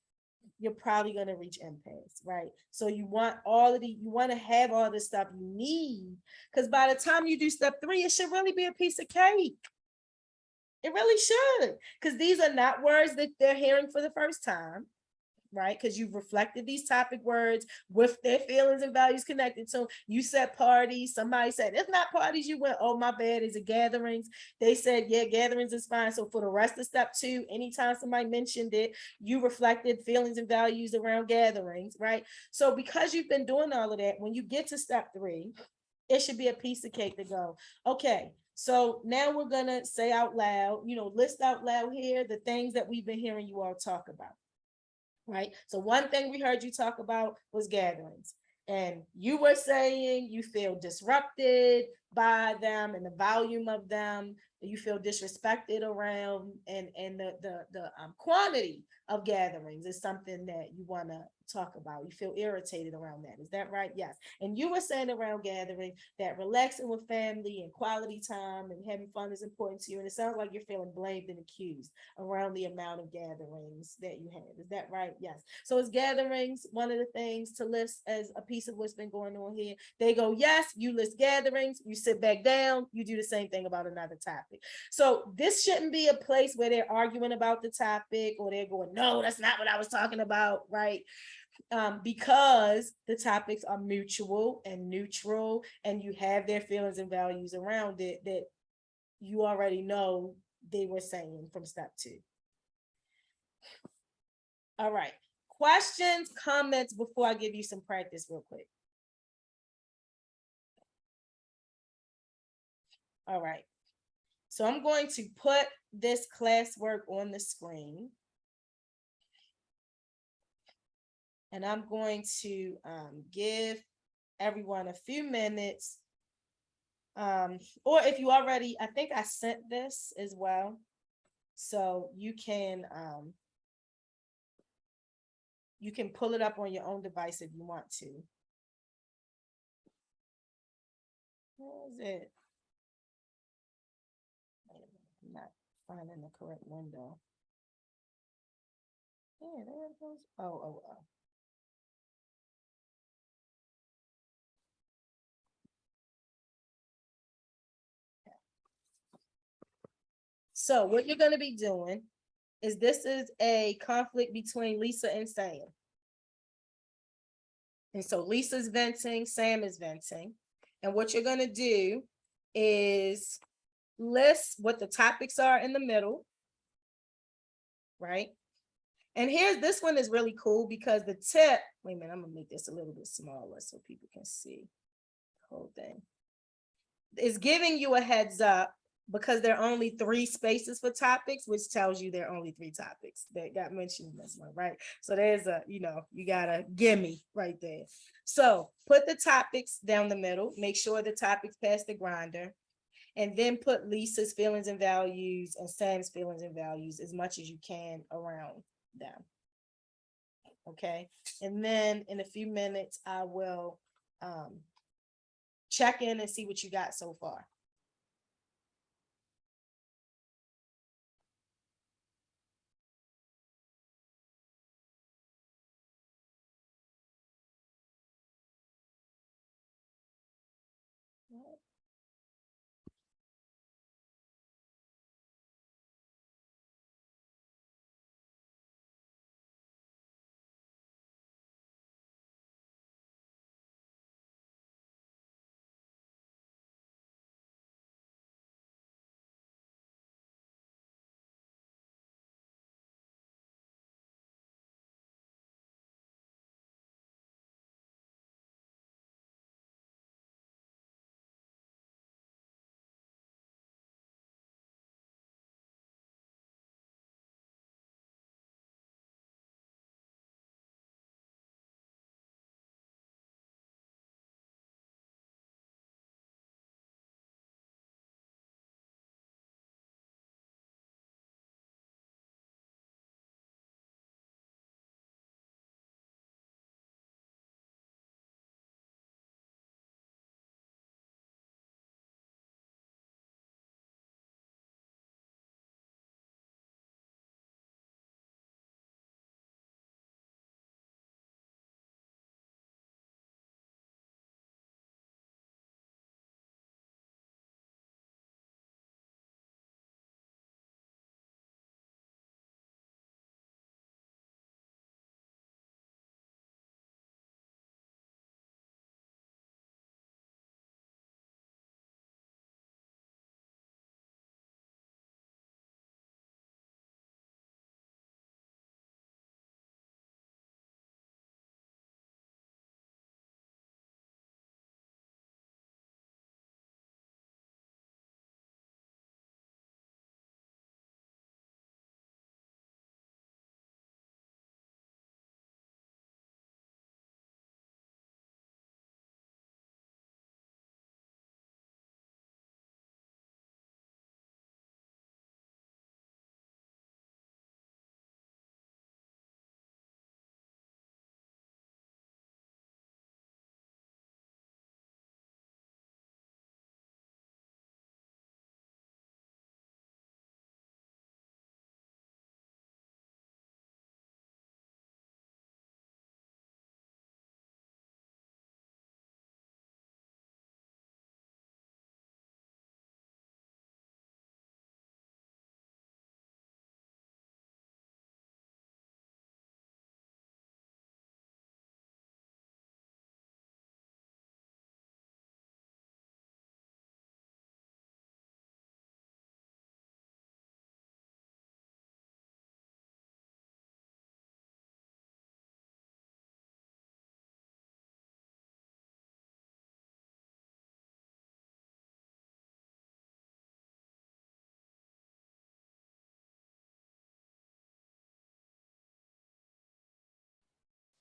you're probably going to reach impasse, right? So you want to have all the stuff you need, because by the time you do step 3, it should really be a piece of cake. It really should, because these are not words that they're hearing for the first time, right? Because you've reflected these topic words with their feelings and values connected. So you said parties. Somebody said, it's not parties. You went, oh, my bad. Is it gatherings? They said, yeah, gatherings is fine. So for the rest of step 2, anytime somebody mentioned it, you reflected feelings and values around gatherings, right? So because you've been doing all of that, when you get to step 3, it should be a piece of cake to go, okay, so now we're gonna say out loud, list out loud here the things that we've been hearing you all talk about. Right. So one thing we heard you talk about was gatherings. And you were saying you feel disrupted by them and the volume of them, you feel disrespected around, and the quantity of gatherings is something that you want to talk about. You feel irritated around that. Is that right? Yes. And you were saying around gathering that relaxing with family and quality time and having fun is important to you. And it sounds like you're feeling blamed and accused around the amount of gatherings that you have. Is that right? Yes. So is gatherings one of the things to list as a piece of what's been going on here? They go, yes, you list gatherings, you sit back down, you do the same thing about another topic. So this shouldn't be a place where they're arguing about the topic or they're going, no, that's not what I was talking about, right? Because the topics are mutual and neutral and you have their feelings and values around it that you already know they were saying from step 2. All right. Questions, comments before I give you some practice real quick. All right. So I'm going to put this classwork on the screen. And I'm going to give everyone a few minutes. Or if you already, I think I sent this as well. So you can pull it up on your own device if you want to. Where is it? I'm not finding the correct window. Yeah, there it goes. Oh. So what you're going to be doing is this is a conflict between Lisa and Sam. And so Lisa's venting, Sam is venting. And what you're going to do is list what the topics are in the middle, right? And this one is really cool because the tip, wait a minute, I'm going to make this a little bit smaller so people can see the whole thing. It's giving you a heads up because there are only 3 spaces for topics, which tells you there are only 3 topics that got mentioned in this one, right? So there's a, you got a gimme right there. So put the topics down the middle, make sure the topics pass the grinder, and then put Lisa's feelings and values and Sam's feelings and values as much as you can around them. Okay. And then in a few minutes, I will check in and see what you got so far.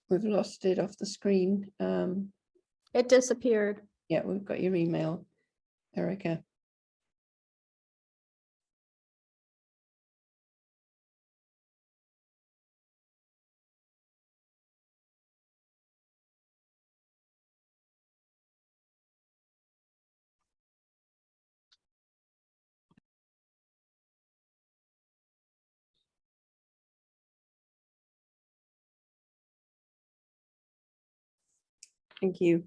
We've lost it off the screen. It disappeared. Yeah, we've got your email, Erica. Thank you.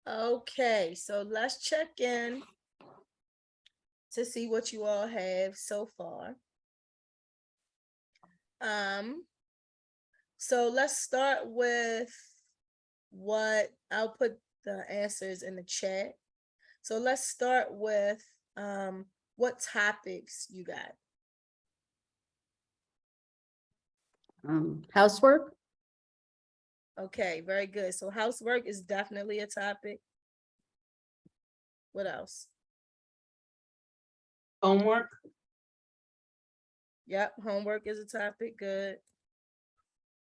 Okay, so let's check in to see what you all have so far. So let's start with what I'll put the answers in the chat. So let's start with what topics you got. Housework, Okay, very good. So housework is definitely a topic. What else? Homework, Yep, homework is a topic. Good.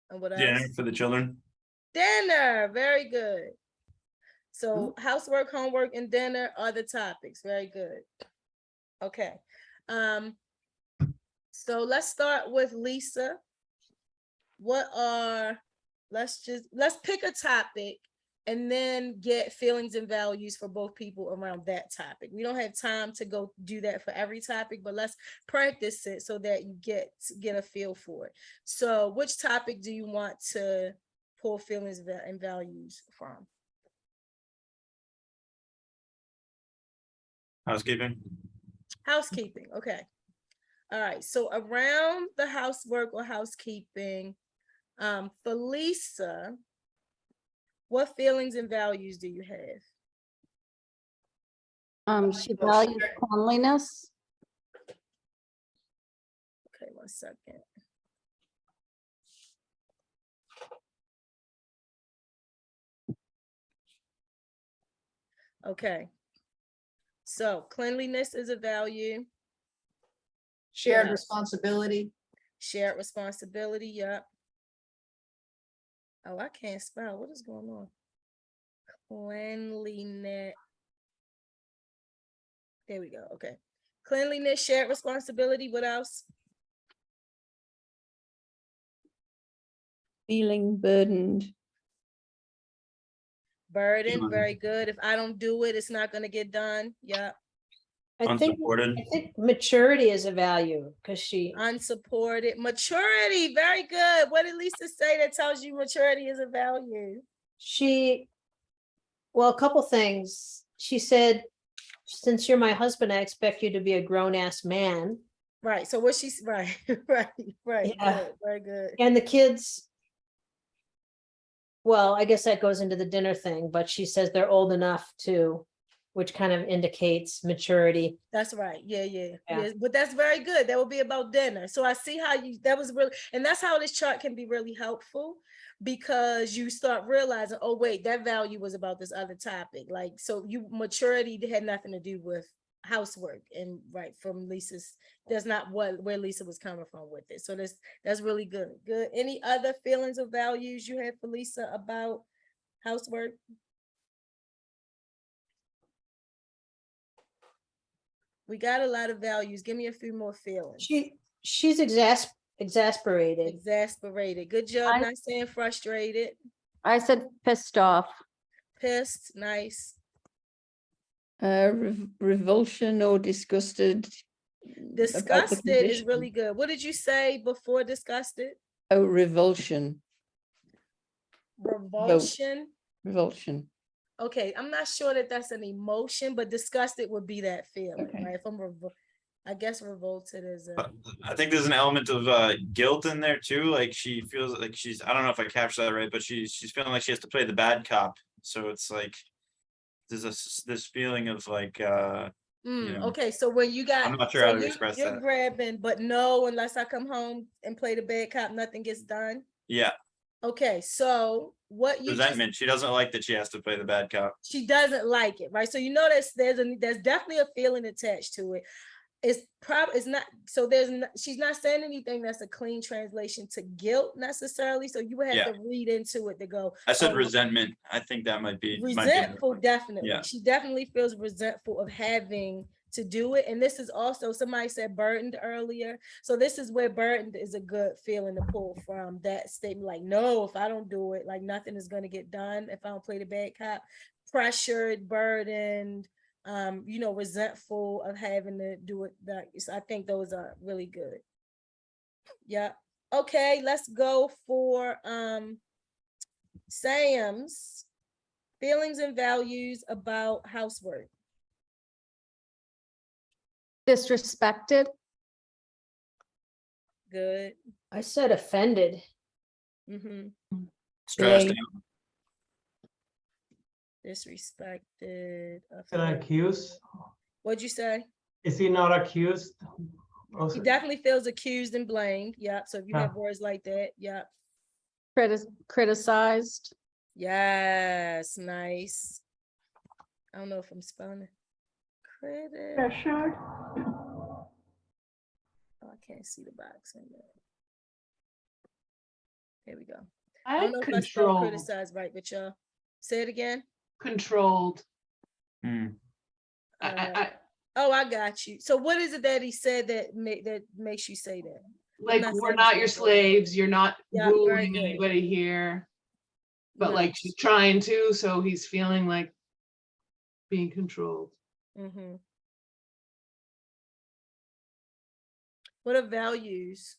And what else? dinner for the children. Dinner, very good. So housework, homework, and dinner are the topics. Very good. Okay. So let's start with Lisa. Let's pick a topic and then get feelings and values for both people around that topic. We don't have time to go do that for every topic, but let's practice it so that you get a feel for it. So which topic do you want to pull feelings and values from? Housekeeping. Housekeeping, okay. All right, so around the housework or housekeeping, for Lisa, what feelings and values do you have? she values cleanliness, Okay, 1 second. Okay. So cleanliness is a value. Shared else? responsibility. Shared responsibility, yep. Oh, I can't spell. What is going on? Cleanliness. There we go. Okay. Cleanliness, shared responsibility. What else? Feeling burdened. Burden, Feeling- very good. If I don't do it, it's not going to get done. Yep. I think maturity is a value because Unsupported. Maturity, very good. What did Lisa say that tells you maturity is a value? well, a couple things. She said, since you're my husband, I expect you to be a grown-ass man. Right. So what she's right, right. Yeah. Good, very good. And the kids, well, I guess that goes into the dinner thing, but she says they're old enough to, which kind of indicates maturity. That's right. Yeah. Yeah. Yes, but that's very good. That will be about dinner. So I see how that was really, and that's how this chart can be really helpful, because you start realizing, oh wait, that value was about this other topic. Like, so maturity had nothing to do with housework, and right from Lisa's, that's not where Lisa was coming from with it. So that's really good. Good. Any other feelings or values you had for Lisa about housework? We got a lot of values. Give me a few more feelings. She's exasperated. Exasperated. Good job I- not saying frustrated. I said pissed off, Pissed. Nice. Revulsion or disgusted. about the Disgusted is condition. really good. What did you say before disgusted? Oh, revulsion. Revulsion. Revulsion. Okay, I'm not sure that that's an emotion, but disgusted would be that feeling, Okay. right? If I'm I guess revolted is a, I think there's an element of guilt in there too. Like she feels like I don't know if I captured that right, but she's feeling like she has to play the bad cop. So it's like there's this feeling of like you know, okay. So when you got, I'm not sure so how to you're, express you're that. grabbing, but no, unless I come home and play the bad cop, nothing gets done. Yeah, Okay, so what you just, resentment. She doesn't like that she has to play the bad cop. she doesn't like it, right? So you know there's definitely a feeling attached to it. It's not, so she's not saying anything that's a clean translation to guilt necessarily. So you would have Yeah. to read into it to go. I said oh, resentment. I think that might be resentful, definitely. Yeah. She definitely feels resentful of having to do it. And this is also, somebody said burdened earlier. So this is where burdened is a good feeling to pull from, that statement, like, no, if I don't do it, like nothing is going to get done if I don't play the bad cop. Pressured, burdened, resentful of having to do it. So I think those are really good. Yeah. Okay, let's go for Sam's. Feelings and values about housework. Disrespected. Good. I said offended. Mm-hmm. Stressed Big. out. Disrespected. An accused? What'd you say? Is he not accused? He Also, definitely feels accused and blamed. Yep. So if you Huh. have words like that, yep. Criticized. Yes, nice. I don't know if I'm spelling it. Critic. Pressured. Oh, I can't see the box in there. There we go. I don't know if I spelled Controlled, criticize right, but y'all say it again. controlled. Hmm. Oh, I got you. So what is it that he said that makes you say that? Like, not we're saying not it's your not good. slaves, you're not Yeah, very ruling good. anybody here. But like, Nice. she's trying to, so he's feeling like being controlled. Mm-hmm. What are values?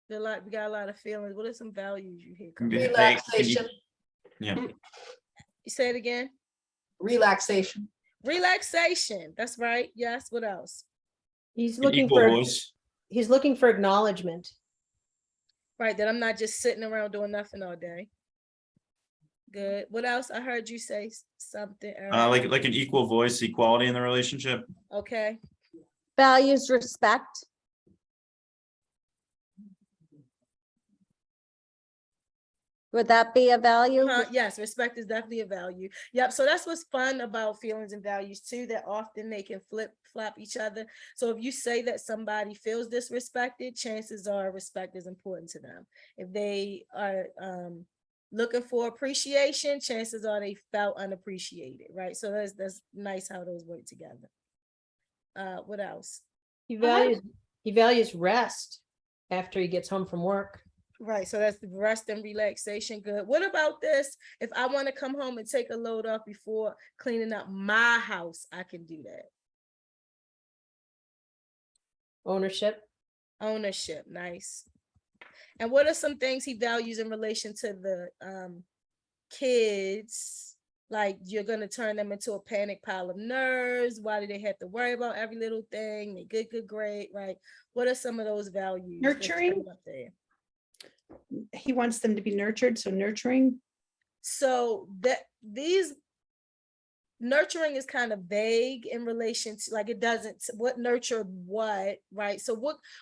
We got a lot of feelings. What are some values you hear? Can be coming? vague, can be- Relaxation, Yeah, You say it again. relaxation. Relaxation. That's right. Yes. What else? He's an looking equal for, voice. he's looking for acknowledgement. Right. That I'm not just sitting around doing nothing all day. Good. What else? I heard you say something. Eric. Like an equal voice, equality in the relationship. Okay. Values respect. Would that be a value? Yes, respect is definitely a value. Yep. So that's what's fun about feelings and values too, that often they can flop each other. So if you say that somebody feels disrespected, chances are respect is important to them. If they are looking for appreciation, chances are they felt unappreciated, right? So that's nice how those work together. What else? He values rest after he gets home from work. Right, so that's the rest and relaxation. Good. What about this? If I want to come home and take a load off before cleaning up my house, I can do that. Ownership. Ownership, nice. And what are some things he values in relation to the kids? Like, you're going to turn them into a panic pile of nerves. Why do they have to worry about every little thing? They good, great, right? What are some of those values? that's Nurturing. coming up there? He wants them to be nurtured, so nurturing. So that these nurturing is kind of vague in relation to, like, it doesn't, what nurture what, right? So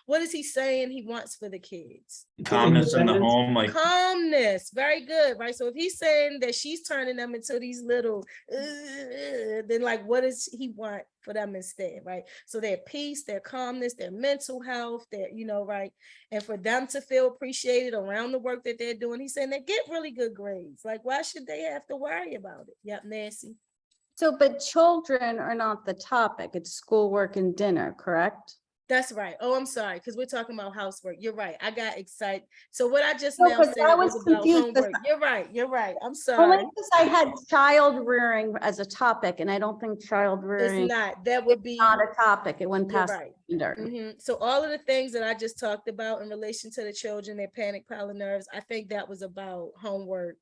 what is he saying he wants for the kids? Calmness in the Independence. home, like Calmness, very good, right? So if he's saying that she's turning them into these little, then like, what does he want for them instead, right? So their peace, their calmness, their mental health, their, right? And for them to feel appreciated around the work that they're doing, he's saying they get really good grades. Like, why should they have to worry about it? Yep, Nancy. So, but children are not the topic. It's schoolwork and dinner, correct? That's right. Oh, I'm sorry, because we're talking about housework. You're right. I got excited. So what I just No, now 'cause said I was was about confused 'cause homework. You're right. You're right. I'm Only sorry. because I had child rearing as a topic, and I don't think child It's rearing not. That would be. not a topic. It went You're past right. gender. Mhm. So all of the things that I just talked about in relation to the children, their panic pile of nerves, I think that was about homework.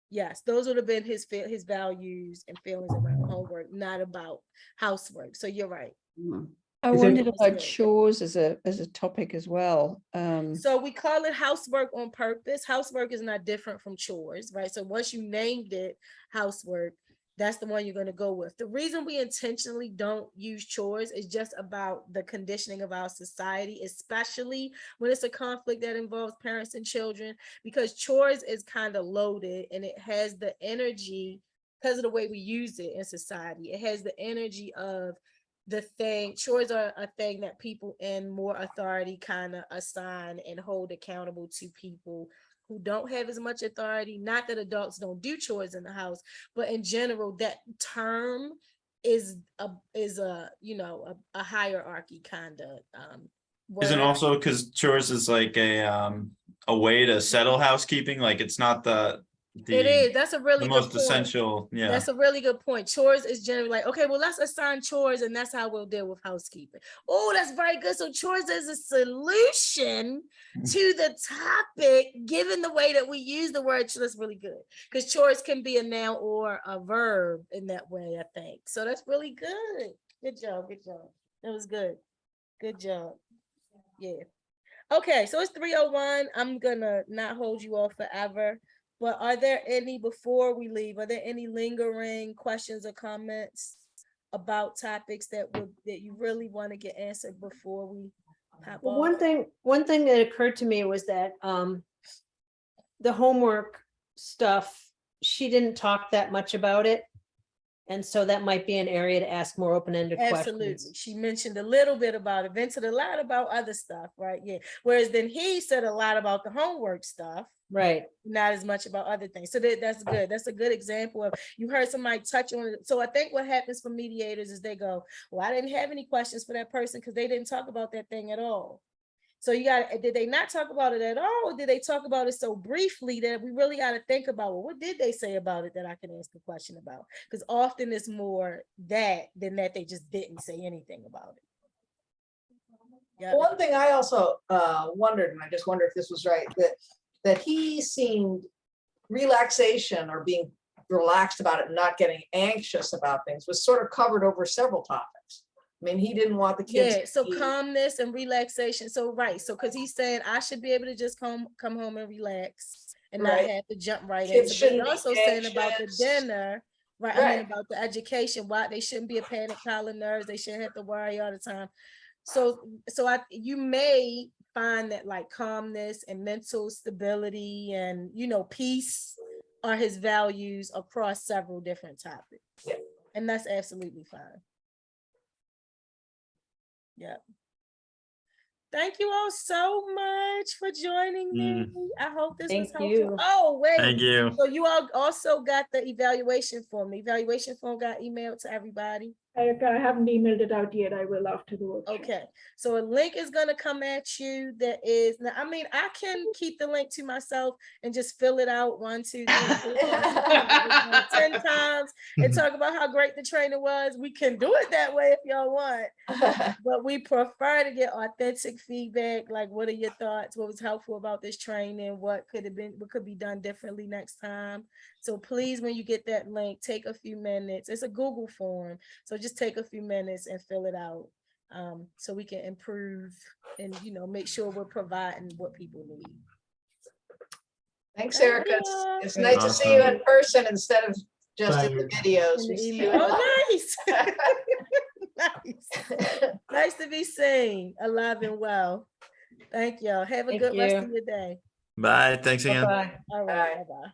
Yes, those would have been his values and feelings around homework, not about housework. So you're right. Mhm. I Is it- wondered That's about good. chores as a topic as well. So we call it housework on purpose. Housework is not different from chores, right? So once you named it housework, that's the one you're going to go with. The reason we intentionally don't use chores is just about the conditioning of our society, especially when it's a conflict that involves parents and children, because chores is kind of loaded and it has the energy, because of the way we use it in society, it has the energy of the thing. Chores are a thing that people in more authority kind of assign and hold accountable to people who don't have as much authority. Not that adults don't do chores in the house, but in general, that term is a hierarchy kind of isn't word. also because chores is like a way to settle housekeeping. Like it's not the It is. That's a really the good most point. essential, yeah. That's a really good point. Chores is generally like, okay, well, let's assign chores and that's how we'll deal with housekeeping. Oh, that's very good. So chores is a solution to the topic, given the way that we use the word. That's really good. Because chores can be a noun or a verb in that way, I think. So that's really good. Good job. Good job. That was good. Good job. Yeah. Okay, so it's 3:01. I'm gonna not hold you all forever. But are there any, before we leave, are there any lingering questions or comments about topics that you really want to get answered before we pop Well, off? one thing that occurred to me was that the homework stuff, she didn't talk that much about it. And so that might be an area to ask more open-ended Absolutely. questions. She mentioned a little bit about it, vented a lot about other stuff, right? Yeah. Whereas then he said a lot about the homework stuff. Right. Not as much about other things. So that's good. That's a good example of, you heard somebody touch on it. So I think what happens for mediators is they go, well, I didn't have any questions for that person because they didn't talk about that thing at all. So did they not talk about it at all? Or did they talk about it so briefly that we really got to think about, well, what did they say about it that I can ask a question about? Because often it's more that than that they just didn't say anything about it. Yeah. One thing I also wondered, and I just wonder if this was right, that he seemed relaxation or being relaxed about it and not getting anxious about things was sort of covered over several topics. I mean, he didn't want the kids. Yeah, so to be- calmness and relaxation. So right, so because he's saying I should be able to just come home and relax and not Right. have to jump right Kids into. But shouldn't he's be also saying about the anxious. dinner, right? I Right. mean about the education. Why they shouldn't be a panic pile of nerves. They shouldn't have to worry all the time. So you may find that like calmness and mental stability and peace are his values across several different topics. Yeah. And that's absolutely fine. Yeah. Thank you all so much for joining me. I hope this was Thank helpful. you. Oh, wait. Thank you. So you all also got the evaluation form. The evaluation form got emailed to everybody. I haven't emailed it out yet. I will after the workshop. Okay, so a link is gonna come at you that is, now, I mean, I can keep the link to myself and just fill it out 1, 2, 3, 4, 5, 6, 7, 8, 9, 10 times and talk about how great the training was. We can do it that way if y'all want, but we prefer to get authentic feedback. Like, what are your thoughts? What was helpful about this training? What could be done differently next time? So please, when you get that link, take a few minutes. It's a Google form, so just take a few minutes and fill it out, so we can improve and make sure we're providing what people need. Thanks, Erica. Yeah. It's nice to see you in person instead of just in the Bye. videos. In We the see email. you Oh, nice. Nice. Nice to be seen, alive and well. Thank y'all. Have a Thank good rest you. of your day. Bye. Thanks again. Bye-bye. All right. Bye-bye.